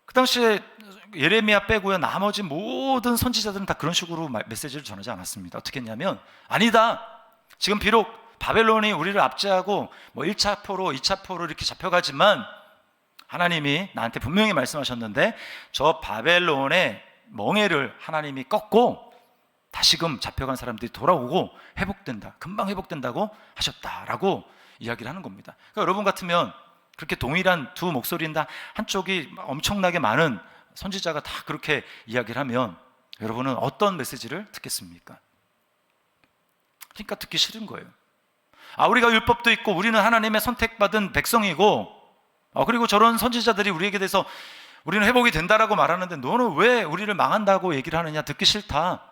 그 당시에 예레미야 빼고요 나머지 모든 선지자들은 다 그런 식으로 메시지를 전하지 않았습니다. 어떻게 했냐면 아니다. 지금 비록 바벨론이 우리를 압제하고 1차 포로 2차 포로 이렇게 잡혀가지만 하나님이 나한테 분명히 말씀하셨는데 저 바벨론의 멍에를 하나님이 꺾고 다시금 잡혀간 사람들이 돌아오고 회복된다. 금방 회복된다고 하셨다라고 이야기를 하는 겁니다. 그러니까 여러분 같으면 그렇게 동일한 두 목소리인데 한쪽이 엄청나게 많은 선지자가 다 그렇게 이야기를 하면 여러분은 어떤 메시지를 듣겠습니까? 그러니까 듣기 싫은 거예요. 우리가 율법도 있고 우리는 하나님의 선택받은 백성이고 그리고 저런 선지자들이 우리에게 대해서 우리는 회복이 된다라고 말하는데 너는 왜 우리를 망한다고 얘기를 하느냐. 듣기 싫다.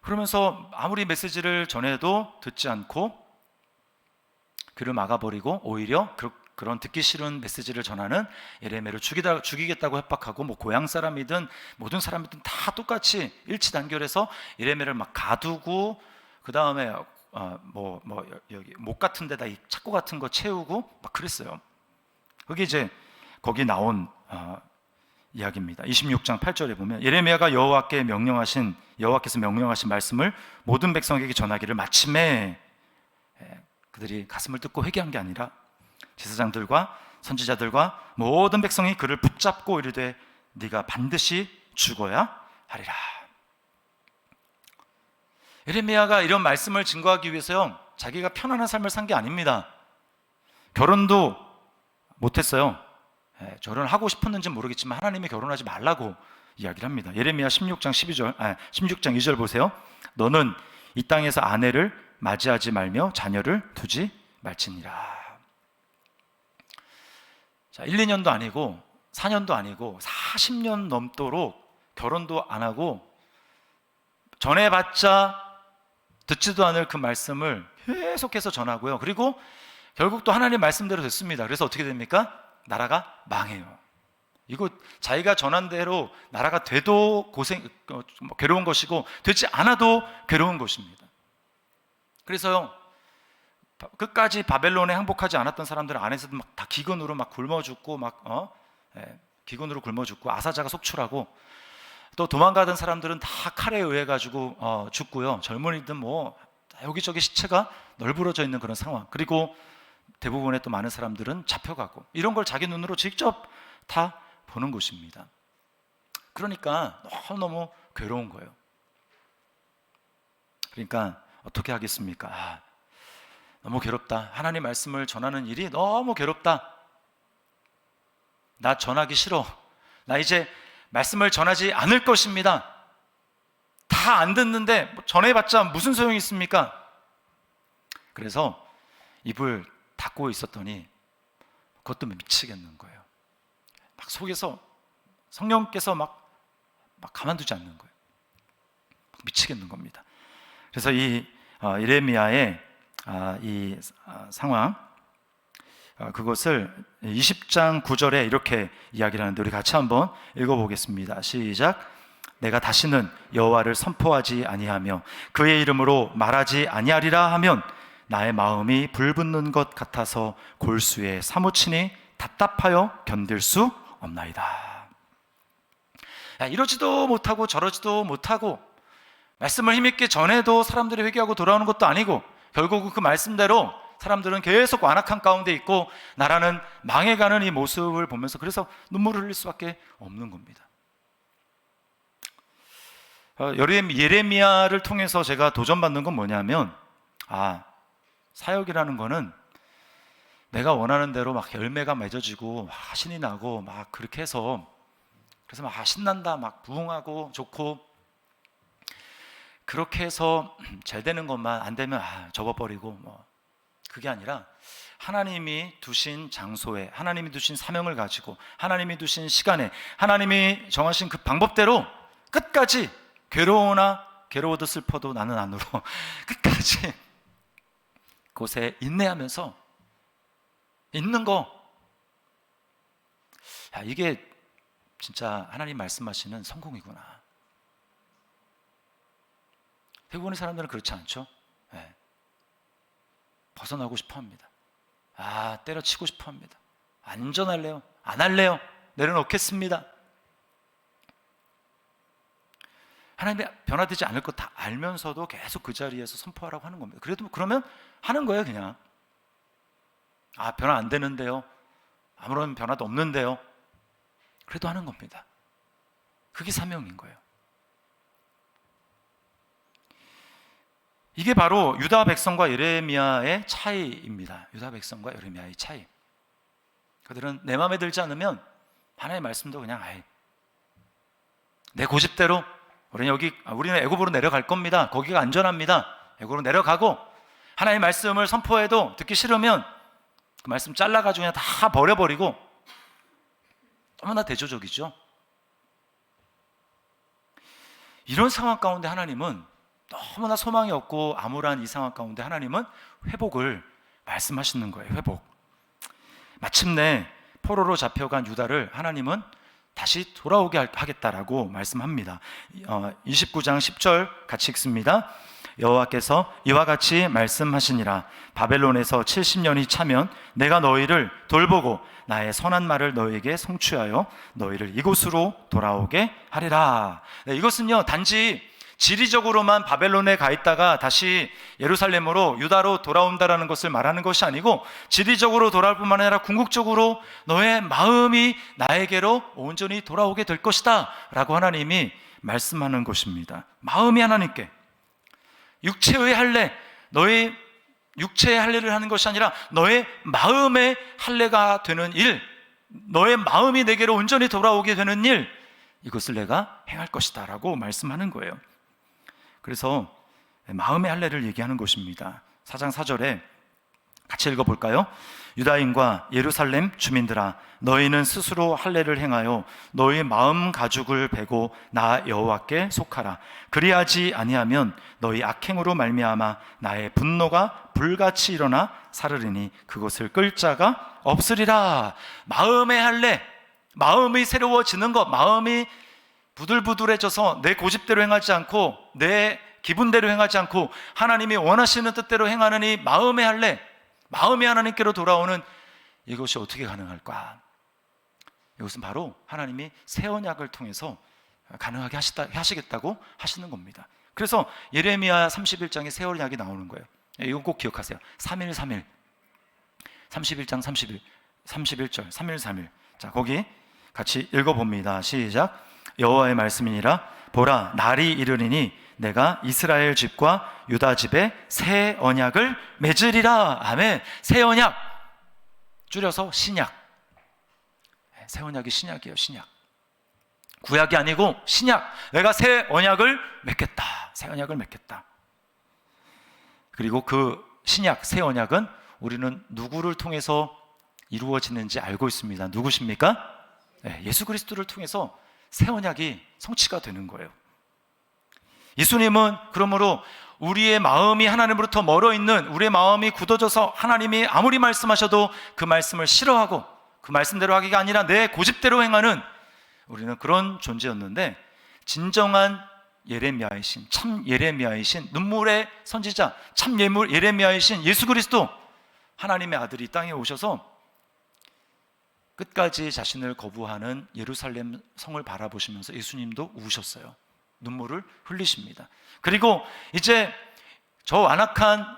그러면서 아무리 메시지를 전해도 듣지 않고 그를 막아버리고 오히려 그런 듣기 싫은 메시지를 전하는 예레미야를 죽이겠다고 협박하고 고향 사람이든 모든 사람이든 다 똑같이 일치단결해서 예레미야를 막 가두고 그 다음에 여기 목 같은 데다 이 착고 같은 거 채우고 막 그랬어요. 그게 이제 거기 나온 이야기입니다. 26장 8절에 보면 예레미야가 여호와께서 명령하신 말씀을 모든 백성에게 전하기를 마침에 그들이 가슴을 뜯고 회개한 게 아니라 제사장들과 선지자들과 모든 백성이 그를 붙잡고 이르되 네가 반드시 죽어야 하리라. 예레미야가 이런 말씀을 증거하기 위해서요 자기가 편안한 삶을 산 게 아닙니다. 결혼도 못했어요. 결혼하고 싶었는지 모르겠지만 하나님이 결혼하지 말라고 이야기를 합니다. 예레미야 16장 2절 보세요. 너는 이 땅에서 아내를 맞이하지 말며 자녀를 두지 말지니라. 자, 1, 2년도 아니고 4년도 아니고 40년 넘도록 결혼도 안 하고 전해봤자 듣지도 않을 그 말씀을 계속해서 전하고요. 그리고 결국 또 하나님 말씀대로 됐습니다. 그래서 어떻게 됩니까? 나라가 망해요. 이거 자기가 전한 대로 나라가 돼도 괴로운 것이고 되지 않아도 괴로운 것입니다. 그래서요 끝까지 바벨론에 항복하지 않았던 사람들은 안에서도 막 다 기근으로 막 굶어 죽고 기근으로 굶어 죽고 아사자가 속출하고 또 도망가던 사람들은 다 칼에 의해 가지고 죽고요. 젊은이든 여기저기 시체가 널브러져 있는 그런 상황. 그리고 대부분의 또 많은 사람들은 잡혀가고 이런 걸 자기 눈으로 직접 다 보는 것입니다. 그러니까 너무너무 괴로운 거예요. 그러니까 어떻게 하겠습니까? 너무 괴롭다. 하나님 말씀을 전하는 일이 너무 괴롭다. 나 전하기 싫어. 나 이제 말씀을 전하지 않을 것입니다. 다 안 듣는데 전해봤자 무슨 소용이 있습니까? 그래서 입을 닫고 있었더니 그것도 미치겠는 거예요. 막 속에서 성령께서 막 가만두지 않는 거예요. 미치겠는 겁니다. 그래서 이 예레미야의 이 상황 그것을 20장 9절에 이렇게 이야기를 하는데 우리 같이 한번 읽어보겠습니다. 시작. 내가 다시는 여호와를 선포하지 아니하며 그의 이름으로 말하지 아니하리라 하면 나의 마음이 불붙는 것 같아서 골수에 사무치니 답답하여 견딜 수 없나이다. 이러지도 못하고 저러지도 못하고 말씀을 힘있게 전해도 사람들이 회개하고 돌아오는 것도 아니고 결국은 그 말씀대로 사람들은 계속 완악한 가운데 있고 나라는 망해가는 이 모습을 보면서 그래서 눈물을 흘릴 수밖에 없는 겁니다. 예레미야를 통해서 제가 도전받는 건 뭐냐면 사역이라는 거는 내가 원하는 대로 막 열매가 맺어지고 신이 나고 막 그렇게 해서 그래서 막 신난다 막 부흥하고 좋고 그렇게 해서 잘 되는 것만 안 되면 접어버리고 뭐 그게 아니라 하나님이 두신 장소에 하나님이 두신 사명을 가지고 하나님이 두신 시간에 하나님이 정하신 그 방법대로 끝까지 괴로워도 슬퍼도 나는 안으로 끝까지 곳에 인내하면서 있는 거 이게 진짜 하나님 말씀하시는 성공이구나. 대부분의 사람들은 그렇지 않죠. 벗어나고 싶어 합니다. 때려치고 싶어 합니다. 안전할래요? 안 할래요? 내려놓겠습니다. 하나님이 변화되지 않을 거 다 알면서도 계속 그 자리에서 선포하라고 하는 겁니다. 그래도 그러면 하는 거예요. 그냥 변화 안 되는데요, 아무런 변화도 없는데요, 그래도 하는 겁니다. 그게 사명인 거예요. 이게 바로 유다 백성과 예레미야의 차이입니다. 유다 백성과 예레미야의 차이. 그들은 내 마음에 들지 않으면 하나님의 말씀도 그냥 내 고집대로 우리는 애굽으로 내려갈 겁니다. 거기가 안전합니다. 애굽으로 내려가고 하나님의 말씀을 선포해도 듣기 싫으면 그 말씀 잘라가지고 그냥 다 버려버리고 너무나 대조적이죠. 이런 상황 가운데 하나님은 너무나 소망이 없고 암울한 이 상황 가운데 하나님은 회복을 말씀하시는 거예요. 회복. 마침내 포로로 잡혀간 유다를 하나님은 다시 돌아오게 하겠다라고 말씀합니다. 29장 10절 같이 읽습니다. 여호와께서 이와 같이 말씀하시니라. 바벨론에서 70년이 차면 내가 너희를 돌보고 나의 선한 말을 너희에게 성취하여 너희를 이곳으로 돌아오게 하리라. 이것은요, 단지 지리적으로만 바벨론에 가 있다가 다시 예루살렘으로 유다로 돌아온다라는 것을 말하는 것이 아니고 지리적으로 돌아올 뿐만 아니라 궁극적으로 너의 마음이 나에게로 온전히 돌아오게 될 것이다 라고 하나님이 말씀하는 것입니다. 마음이 하나님께, 육체의 할례, 너의 육체의 할례를 하는 것이 아니라 너의 마음의 할례가 되는 일, 너의 마음이 내게로 온전히 돌아오게 되는 일, 이것을 내가 행할 것이다 라고 말씀하는 거예요. 그래서 마음의 할례를 얘기하는 것입니다. 4장 4절에 같이 읽어볼까요? 유다인과 예루살렘 주민들아, 너희는 스스로 할례를 행하여 너희 마음 가죽을 베고 나 여호와께 속하라. 그리하지 아니하면 너희 악행으로 말미암아 나의 분노가 불같이 일어나 사르리니 그것을 끌 자가 없으리라. 마음의 할례, 마음이 새로워지는 것, 마음이 부들부들해져서 내 고집대로 행하지 않고 내 기분대로 행하지 않고 하나님이 원하시는 뜻대로 행하는 이 마음의 할례, 마음이 하나님께로 돌아오는 이것이 어떻게 가능할까? 이것은 바로 하나님이 새 언약을 통해서 가능하게 하시겠다고 하시는 겁니다. 그래서 예레미야 31장에 새 언약이 나오는 거예요. 이건 꼭 기억하세요. 3일 3일 31장 31절 3일 3일. 자, 거기 같이 읽어봅니다. 시작. 여호와의 말씀이니라. 보라, 날이 이르리니 내가 이스라엘 집과 유다 집에 새 언약을 맺으리라. 아멘. 새 언약, 줄여서 신약. 새 언약이 신약이에요. 신약. 구약이 아니고 신약. 내가 새 언약을 맺겠다. 새 언약을 맺겠다. 그리고 그 신약, 새 언약은 우리는 누구를 통해서 이루어지는지 알고 있습니다. 누구십니까? 예수 그리스도를 통해서 새 언약이 성취가 되는 거예요. 예수님은 그러므로 우리의 마음이 하나님으로부터 멀어 있는, 우리의 마음이 굳어져서 하나님이 아무리 말씀하셔도 그 말씀을 싫어하고 그 말씀대로 하기가 아니라 내 고집대로 행하는, 우리는 그런 존재였는데, 진정한 예레미야이신, 참 예레미야이신, 눈물의 선지자, 참 예레미야이신 예수 그리스도, 하나님의 아들이 이 땅에 오셔서 끝까지 자신을 거부하는 예루살렘 성을 바라보시면서 예수님도 우셨어요. 눈물을 흘리십니다. 그리고 이제 저 완악한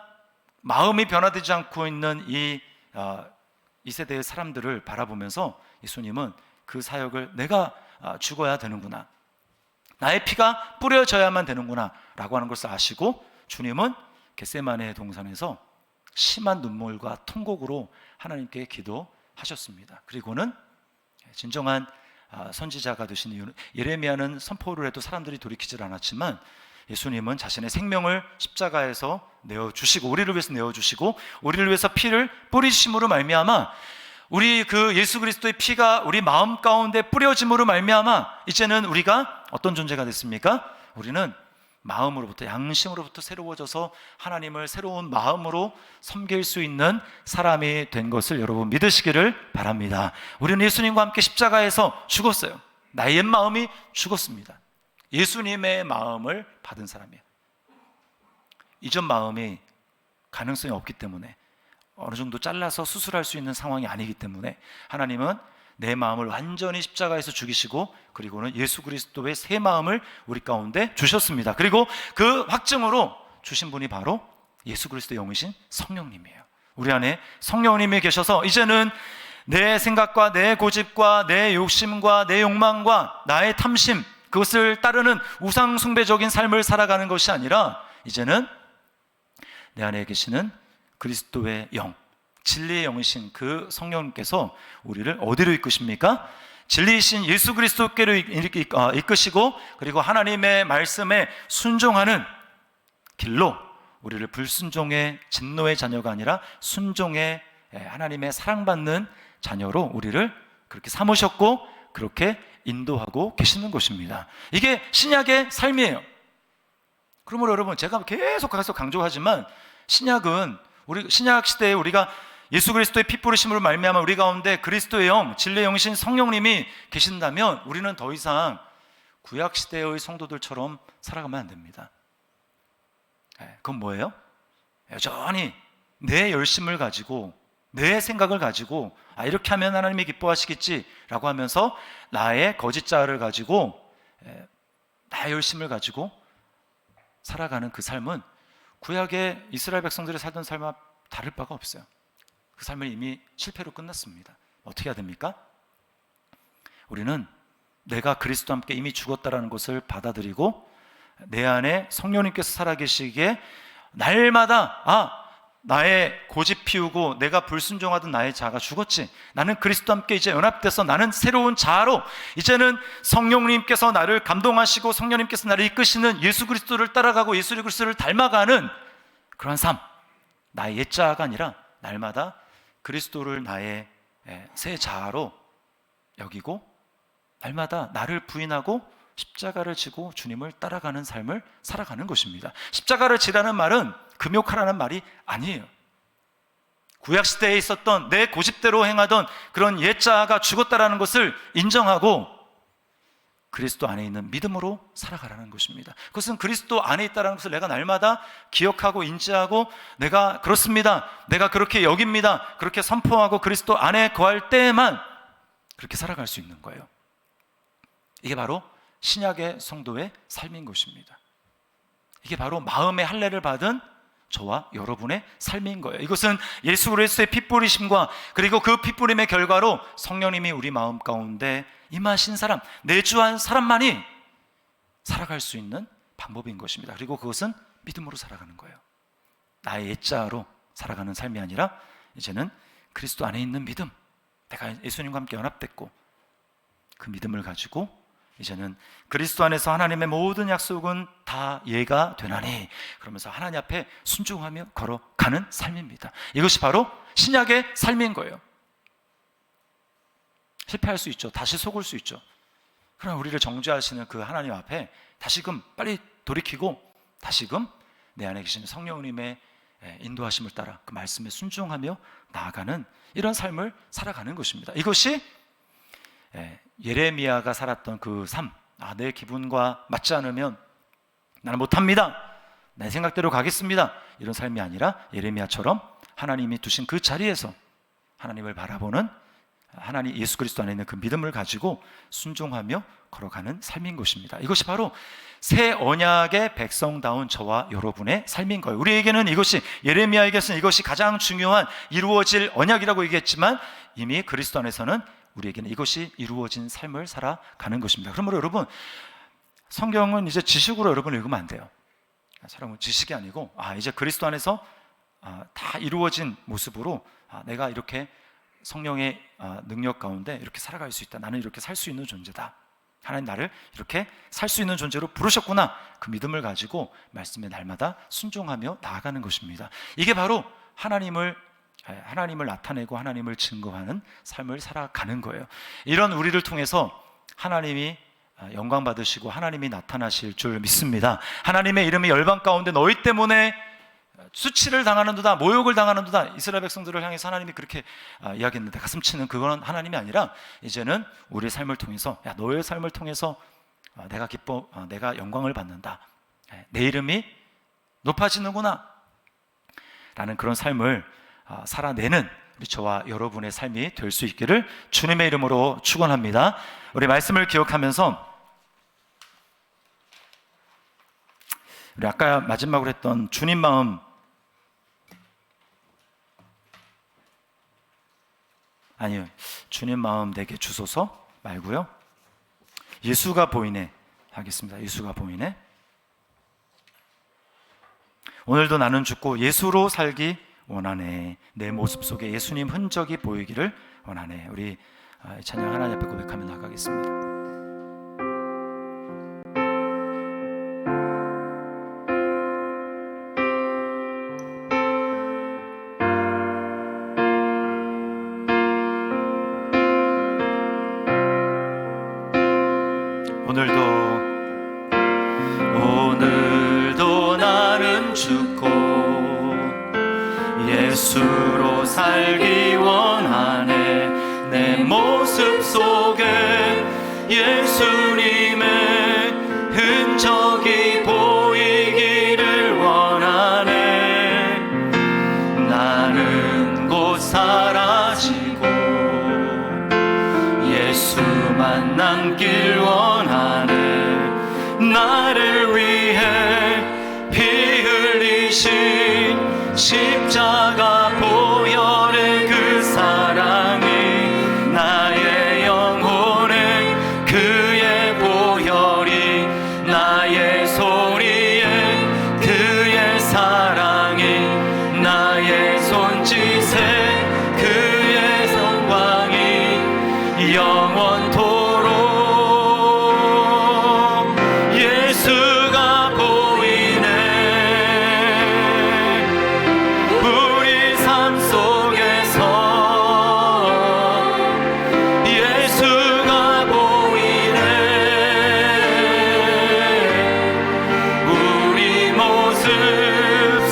마음이 변화되지 않고 있는 이 세대의 사람들을 바라보면서 예수님은 그 사역을 내가 죽어야 되는구나, 나의 피가 뿌려져야만 되는구나 라고 하는 것을 아시고 주님은 겟세마네 동산에서 심한 눈물과 통곡으로 하나님께 기도하셨습니다. 그리고는 진정한 선지자가 되신 이유는, 예레미야는 선포를 해도 사람들이 돌이키질 않았지만 예수님은 자신의 생명을 십자가에서 내어주시고, 우리를 위해서 내어주시고, 우리를 위해서 피를 뿌리심으로 말미암아, 우리 그 예수 그리스도의 피가 우리 마음 가운데 뿌려짐으로 말미암아 이제는 우리가 어떤 존재가 됐습니까? 우리는 마음으로부터, 양심으로부터 새로워져서 하나님을 새로운 마음으로 섬길 수 있는 사람이 된 것을 여러분 믿으시기를 바랍니다. 우리는 예수님과 함께 십자가에서 죽었어요. 나의 옛 마음이 죽었습니다. 예수님의 마음을 받은 사람이에요. 이전 마음이 가능성이 없기 때문에, 어느 정도 잘라서 수술할 수 있는 상황이 아니기 때문에 하나님은 내 마음을 완전히 십자가에서 죽이시고, 그리고는 예수 그리스도의 새 마음을 우리 가운데 주셨습니다. 그리고 그 확증으로 주신 분이 바로 예수 그리스도의 영이신 성령님이에요. 우리 안에 성령님이 계셔서 이제는 내 생각과 내 고집과 내 욕심과 내 욕망과 나의 탐심, 그것을 따르는 우상 숭배적인 삶을 살아가는 것이 아니라 이제는 내 안에 계시는 그리스도의 영, 진리의 영이신 그 성령님께서 우리를 어디로 이끄십니까? 진리이신 예수 그리스도께로 이끄시고, 그리고 하나님의 말씀에 순종하는 길로 우리를 불순종의 진노의 자녀가 아니라 순종의 하나님의 사랑받는 자녀로 우리를 그렇게 삼으셨고 그렇게 인도하고 계시는 것입니다. 이게 신약의 삶이에요. 그러므로 여러분, 제가 계속 강조하지만 신약은, 우리 신약 시대에 우리가 예수 그리스도의 피 뿌리심으로 말미암아 우리 가운데 그리스도의 영, 진리의 영이신 성령님이 계신다면 우리는 더 이상 구약 시대의 성도들처럼 살아가면 안 됩니다. 그건 뭐예요? 여전히 내 열심을 가지고, 내 생각을 가지고 이렇게 하면 하나님이 기뻐하시겠지라고 하면서 나의 거짓 자아를 가지고, 나의 열심을 가지고 살아가는 그 삶은 구약의 이스라엘 백성들이 살던 삶과 다를 바가 없어요. 그 삶은 이미 실패로 끝났습니다. 어떻게 해야 됩니까? 우리는 내가 그리스도와 함께 이미 죽었다라는 것을 받아들이고, 내 안에 성령님께서 살아계시기에 날마다 나의 고집 피우고 내가 불순종하던 나의 자아가 죽었지, 나는 그리스도와 함께 이제 연합돼서 나는 새로운 자아로, 이제는 성령님께서 나를 감동하시고 성령님께서 나를 이끄시는 예수 그리스도를 따라가고 예수 그리스도를 닮아가는 그러한 삶, 나의 옛 자아가 아니라 날마다 그리스도를 나의 새 자아로 여기고, 날마다 나를 부인하고 십자가를 지고 주님을 따라가는 삶을 살아가는 것입니다. 십자가를 지라는 말은 금욕하라는 말이 아니에요. 구약시대에 있었던 내 고집대로 행하던 그런 옛 자아가 죽었다라는 것을 인정하고 그리스도 안에 있는 믿음으로 살아가라는 것입니다. 그것은 그리스도 안에 있다는 것을 내가 날마다 기억하고 인지하고, 내가 그렇습니다, 내가 그렇게 여깁니다, 그렇게 선포하고 그리스도 안에 거할 때에만 그렇게 살아갈 수 있는 거예요. 이게 바로 신약의 성도의 삶인 것입니다. 이게 바로 마음의 할례를 받은 저와 여러분의 삶인 거예요. 이것은 예수 그리스도의 핏뿌리심과 그리고 그 핏뿌림의 결과로 성령님이 우리 마음 가운데 임하신 사람, 내주한 사람만이 살아갈 수 있는 방법인 것입니다. 그리고 그것은 믿음으로 살아가는 거예요. 나의 옛자로 살아가는 삶이 아니라 이제는 그리스도 안에 있는 믿음, 내가 예수님과 함께 연합됐고 그 믿음을 가지고 이제는 그리스도 안에서 하나님의 모든 약속은 다 예가 되나니, 그러면서 하나님 앞에 순종하며 걸어가는 삶입니다. 이것이 바로 신약의 삶인 거예요. 실패할 수 있죠. 다시 속을 수 있죠. 그러나 우리를 정죄하시는 그 하나님 앞에 다시금 빨리 돌이키고 다시금 내 안에 계시는 성령님의 인도하심을 따라 그 말씀에 순종하며 나아가는 이런 삶을 살아가는 것입니다. 이것이 예레미야가 살았던 그 삶, 내 기분과 맞지 않으면 나는 못합니다, 내 생각대로 가겠습니다, 이런 삶이 아니라 예레미야처럼 하나님이 두신 그 자리에서 하나님을 바라보는 하나님 예수 그리스도 안에 있는 그 믿음을 가지고 순종하며 걸어가는 삶인 것입니다. 이것이 바로 새 언약의 백성다운 저와 여러분의 삶인 거예요. 우리에게는 이것이, 예레미야에게서는 이것이 가장 중요한 이루어질 언약이라고 얘기했지만 이미 그리스도 안에서는 우리에게는 이것이 이루어진 삶을 살아가는 것입니다. 그러므로 여러분, 성경은 이제 지식으로 여러분 읽으면 안 돼요. 사람은 지식이 아니고 이제 그리스도 안에서 다 이루어진 모습으로 내가 이렇게 성령의 능력 가운데 이렇게 살아갈 수 있다. 나는 이렇게 살 수 있는 존재다. 하나님 나를 이렇게 살 수 있는 존재로 부르셨구나. 그 믿음을 가지고 말씀에 날마다 순종하며 나아가는 것입니다. 이게 바로 하나님을 나타내고 하나님을 증거하는 삶을 살아가는 거예요. 이런 우리를 통해서 하나님이 영광 받으시고 하나님이 나타나실 줄 믿습니다. 하나님의 이름이 열방 가운데 너희 때문에 수치를 당하는도다, 모욕을 당하는도다. 이스라엘 백성들을 향해서 하나님이 그렇게 이야기했는데 가슴 치는 그건 하나님이 아니라 이제는 우리의 삶을 통해서, 너의 삶을 통해서 내가 기뻐, 내가 영광을 받는다, 내 이름이 높아지는구나 라는 그런 삶을 살아내는 우리 저와 여러분의 삶이 될 수 있기를 주님의 이름으로 축원합니다. 우리 말씀을 기억하면서 우리 아까 마지막으로 했던 주님 마음, 아니요, 주님 마음 내게 주소서 말고요, 예수가 보이네 하겠습니다. 예수가 보이네. 오늘도 나는 죽고 예수로 살기 원하네. 내 모습 속에 예수님 흔적이 보이기를 원하네. 우리 찬양 하나님 앞에 고백하며 나가겠습니다. 오늘도 나는 죽고 예수로 살기 원하네. 내 모습 속에 예수님의 흔적이 보이기를 원하네. 나는 곧 사라지고 예수만 남길 원하네. 나를 위해 피 흘리신 십자가 보혈의 그 사랑이 나의 영혼에, 그의 보혈이 나의 소리에, 그의 사랑이 나의 손짓에, 그의 영광이 영원토록 예수가 보이네. 우리 삶 속에서 예수가 보이네. 우리 모습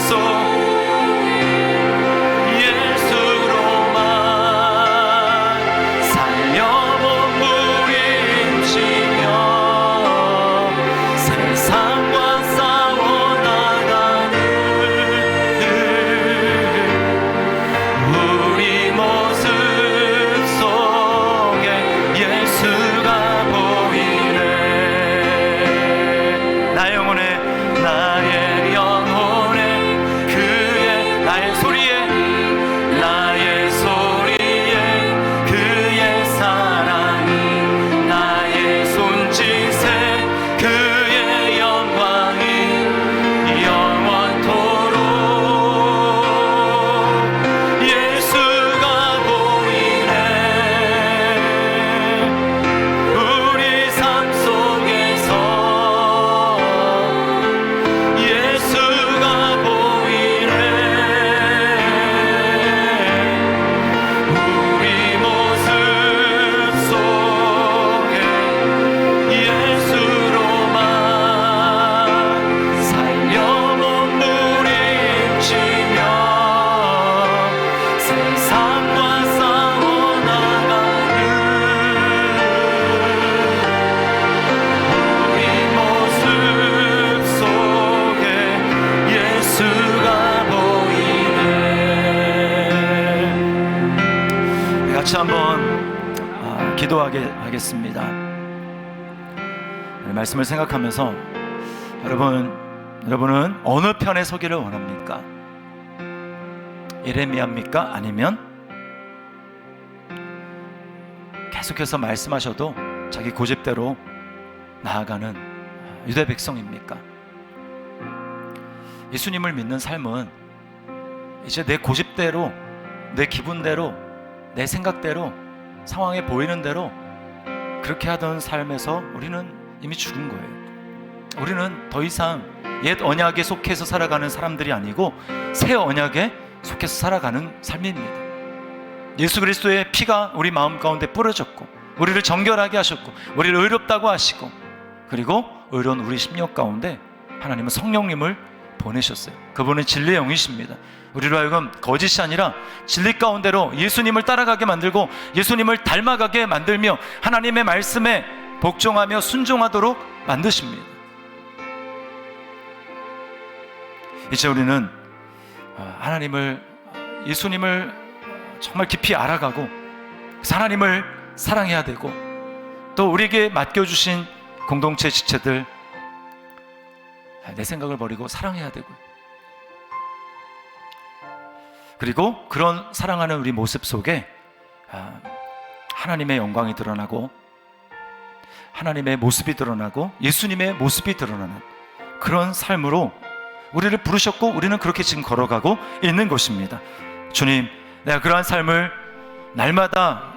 속 예수로만 살려본 무림치며 세상과 싸워나가는 우리 모습 속에 예수가 보이네. 나의 영혼에, 나의 영혼에, 그의 나의 소리에, 나의 소리에, 그의 사랑이 나의 손짓에, 그의 영광이 영원토록 예수가 보이네. 우리 삶 속에서 예수가 보이네. 우리 모습 속에 예수로만 살려본 무림치며 세상과 싸워나가는 우리 모습 속에 예수가 보이네. 같이 한번 기도하겠습니다. 말씀을 생각하면서 여러분은 어느 편에 서기를 원합니까? 예레미야입니까? 아니면 계속해서 말씀하셔도 자기 고집대로 나아가는 유대 백성입니까? 예수님을 믿는 삶은 이제 내 고집대로, 내 기분대로, 내 생각대로, 상황에 보이는 대로 그렇게 하던 삶에서 우리는 이미 죽은 거예요. 우리는 더 이상 옛 언약에 속해서 살아가는 사람들이 아니고 새 언약에 속해서 살아가는 삶입니다. 예수 그리스도의 피가 우리 마음 가운데 뿌려졌고, 우리를 정결하게 하셨고, 우리를 의롭다고 하시고, 그리고 의로운 우리 심령 가운데 하나님은 성령님을 보내셨어요. 그분은 진리의 영이십니다. 우리로 하여금 거짓이 아니라 진리 가운데로 예수님을 따라가게 만들고 예수님을 닮아가게 만들며 하나님의 말씀에 복종하며 순종하도록 만드십니다. 이제 우리는 예수님을 정말 깊이 알아가고 하나님을 사랑해야 되고, 또 우리에게 맡겨주신 공동체 지체들 내 생각을 버리고 사랑해야 되고요. 그리고 그런 사랑하는 우리 모습 속에 하나님의 영광이 드러나고 하나님의 모습이 드러나고 예수님의 모습이 드러나는 그런 삶으로 우리를 부르셨고 우리는 그렇게 지금 걸어가고 있는 것입니다. 주님, 내가 그러한 삶을 날마다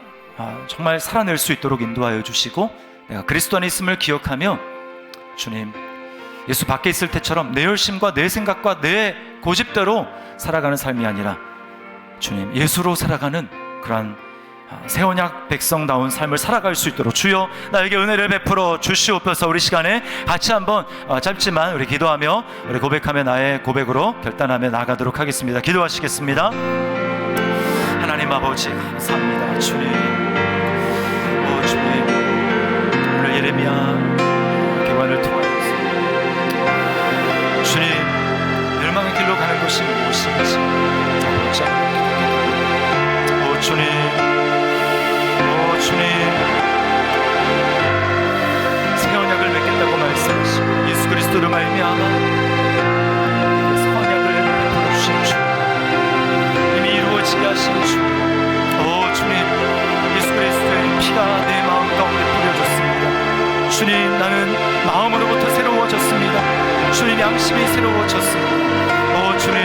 정말 살아낼 수 있도록 인도하여 주시고, 내가 그리스도 안에 있음을 기억하며 주님, 예수 밖에 있을 때처럼 내 열심과 내 생각과 내 고집대로 살아가는 삶이 아니라 주님, 예수로 살아가는 그러한 새 언약 백성다운 삶을 살아갈 수 있도록 주여 나에게 은혜를 베풀어 주시옵소서. 우리 시간에 같이 한번 짧지만 우리 기도하며 우리 고백하며 나의 고백으로 결단하며 나아가도록 하겠습니다. 기도하시겠습니다. 하나님 아버지 감사합니다. 주님, 주님, 오늘 예레미야 교관을 통하여서 주님, 멸망의 길로 가는 것이 무엇인지 아버지 주님, 주님, 새 언약을 맺겠다고 말씀하시고 예수 그리스도를 말미암아 새 언약을 베풀어 주신 주, 이미 이루어지게 하신 주, 주님, 예수 그리스도의 피가 내 마음 가운데 뿌려졌습니다. 주님, 나는 마음으로부터 새로워졌습니다. 주님, 양심이 새로워졌습니다. 주님,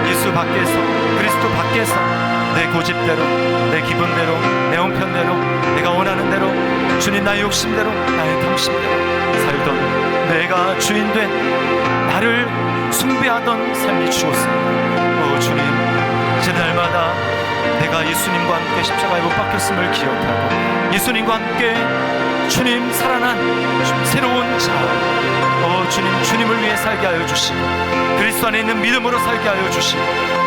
예수 밖에서, 그리스도 밖에서 내 고집대로, 내 기분대로, 내 형편대로, 내가 원하는 대로, 주님 나의 욕심대로, 나의 탐심대로 살던 내가 주인된 나를 숭배하던 삶이 죽었습니다. 주님, 이제 날마다 내가 예수님과 함께 십자가에 못 박혔음을 기억하고 예수님과 함께 주님 살아난 새로운 자, 주님, 주님을 위해 살게 하여 주시고 그리스도 안에 있는 믿음으로 살게 하여 주시고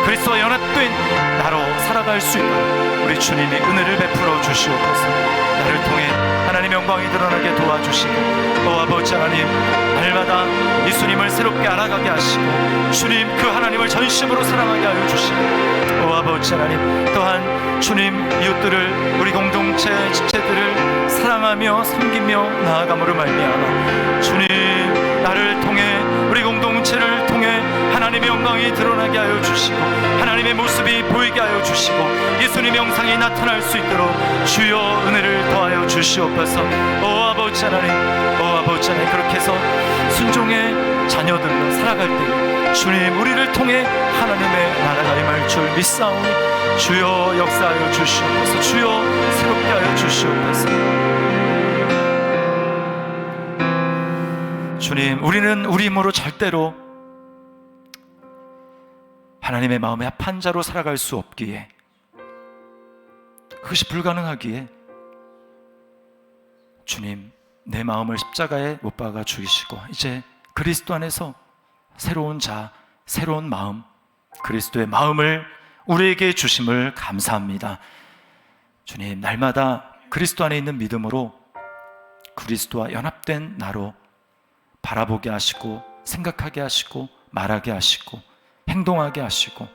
그리스도와 연합된 나로 살아갈 수 있도록 우리 주님이 은혜를 베풀어 주시옵소서. 나를 통해 하나님의 영광이 드러나게 도와주시고 아버지 하나님, 날마다 예수님을 새롭게 알아가게 하시고 주님, 그 하나님을 전심으로 사랑하게 하여 주시고 아버지 하나님, 또한 주님, 이웃들을, 우리 공동체 지체들을 사랑하며 섬기며 나아감으로 말미암아 주님, 나를 통해 우리 공동체를 통해 하나님의 영광이 드러나게 하여 주시고 하나님의 모습이 보이게 하여 주시고 예수님의 영상이 나타날 수 있도록 주여 은혜를 더하여 주시옵소서. 아버지 하나님, 아버지 하나님, 그렇게 해서 순종의 자녀들로 살아갈 때 주님, 우리를 통해 하나님의 나라가 임할 줄 믿사오니 주여 역사하여 주시옵소서. 주여 새롭게 하여 주시옵소서. 주님, 우리는 우리 힘으로 절대로 하나님의 마음에 합한 자로 살아갈 수 없기에, 그것이 불가능하기에 주님, 내 마음을 십자가에 못 박아 죽이시고 이제 그리스도 안에서 새로운 자, 새로운 마음, 그리스도의 마음을 우리에게 주심을 감사합니다. 주님, 날마다 그리스도 안에 있는 믿음으로 그리스도와 연합된 나로 바라보게 하시고 생각하게 하시고 말하게 하시고 행동하게 하시고,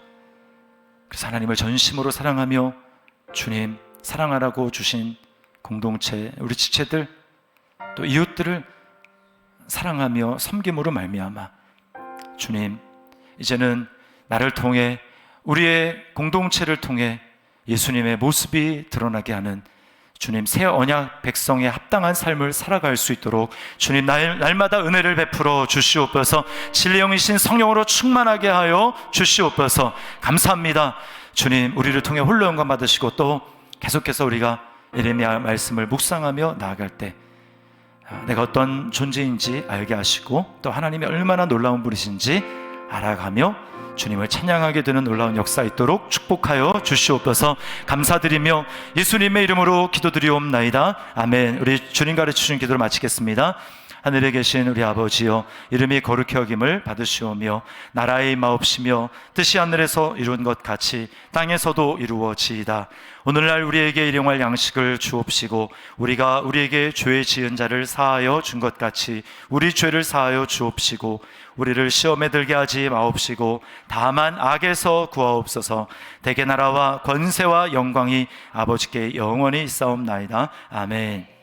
그래서 하나님을 전심으로 사랑하며 주님 사랑하라고 주신 공동체, 우리 지체들 또 이웃들을 사랑하며 섬김으로 말미암아 주님, 이제는 나를 통해 우리의 공동체를 통해 예수님의 모습이 드러나게 하는 주님, 새 언약 백성의 합당한 삶을 살아갈 수 있도록 주님 날마다 은혜를 베풀어 주시옵소서. 진리 영이신 성령으로 충만하게 하여 주시옵소서. 감사합니다. 주님, 우리를 통해 홀로 영광 받으시고 또 계속해서 우리가 예레미야 말씀을 묵상하며 나아갈 때 내가 어떤 존재인지 알게 하시고 또 하나님이 얼마나 놀라운 분이신지 알아가며 주님을 찬양하게 되는 놀라운 역사 있도록 축복하여 주시옵소서. 감사드리며 예수님의 이름으로 기도드리옵나이다. 아멘. 우리 주님 가르치신 기도를 마치겠습니다. 하늘에 계신 우리 아버지여, 이름이 거룩히 여김을 받으시오며 나라의 임하옵시며 뜻이 하늘에서 이룬 것 같이 땅에서도 이루어지이다. 오늘날 우리에게 일용할 양식을 주옵시고 우리가 우리에게 죄 지은 자를 사하여 준 것 같이 우리 죄를 사하여 주옵시고 우리를 시험에 들게 하지 마옵시고 다만 악에서 구하옵소서. 대개 나라와 권세와 영광이 아버지께 영원히 있사옵나이다. 아멘.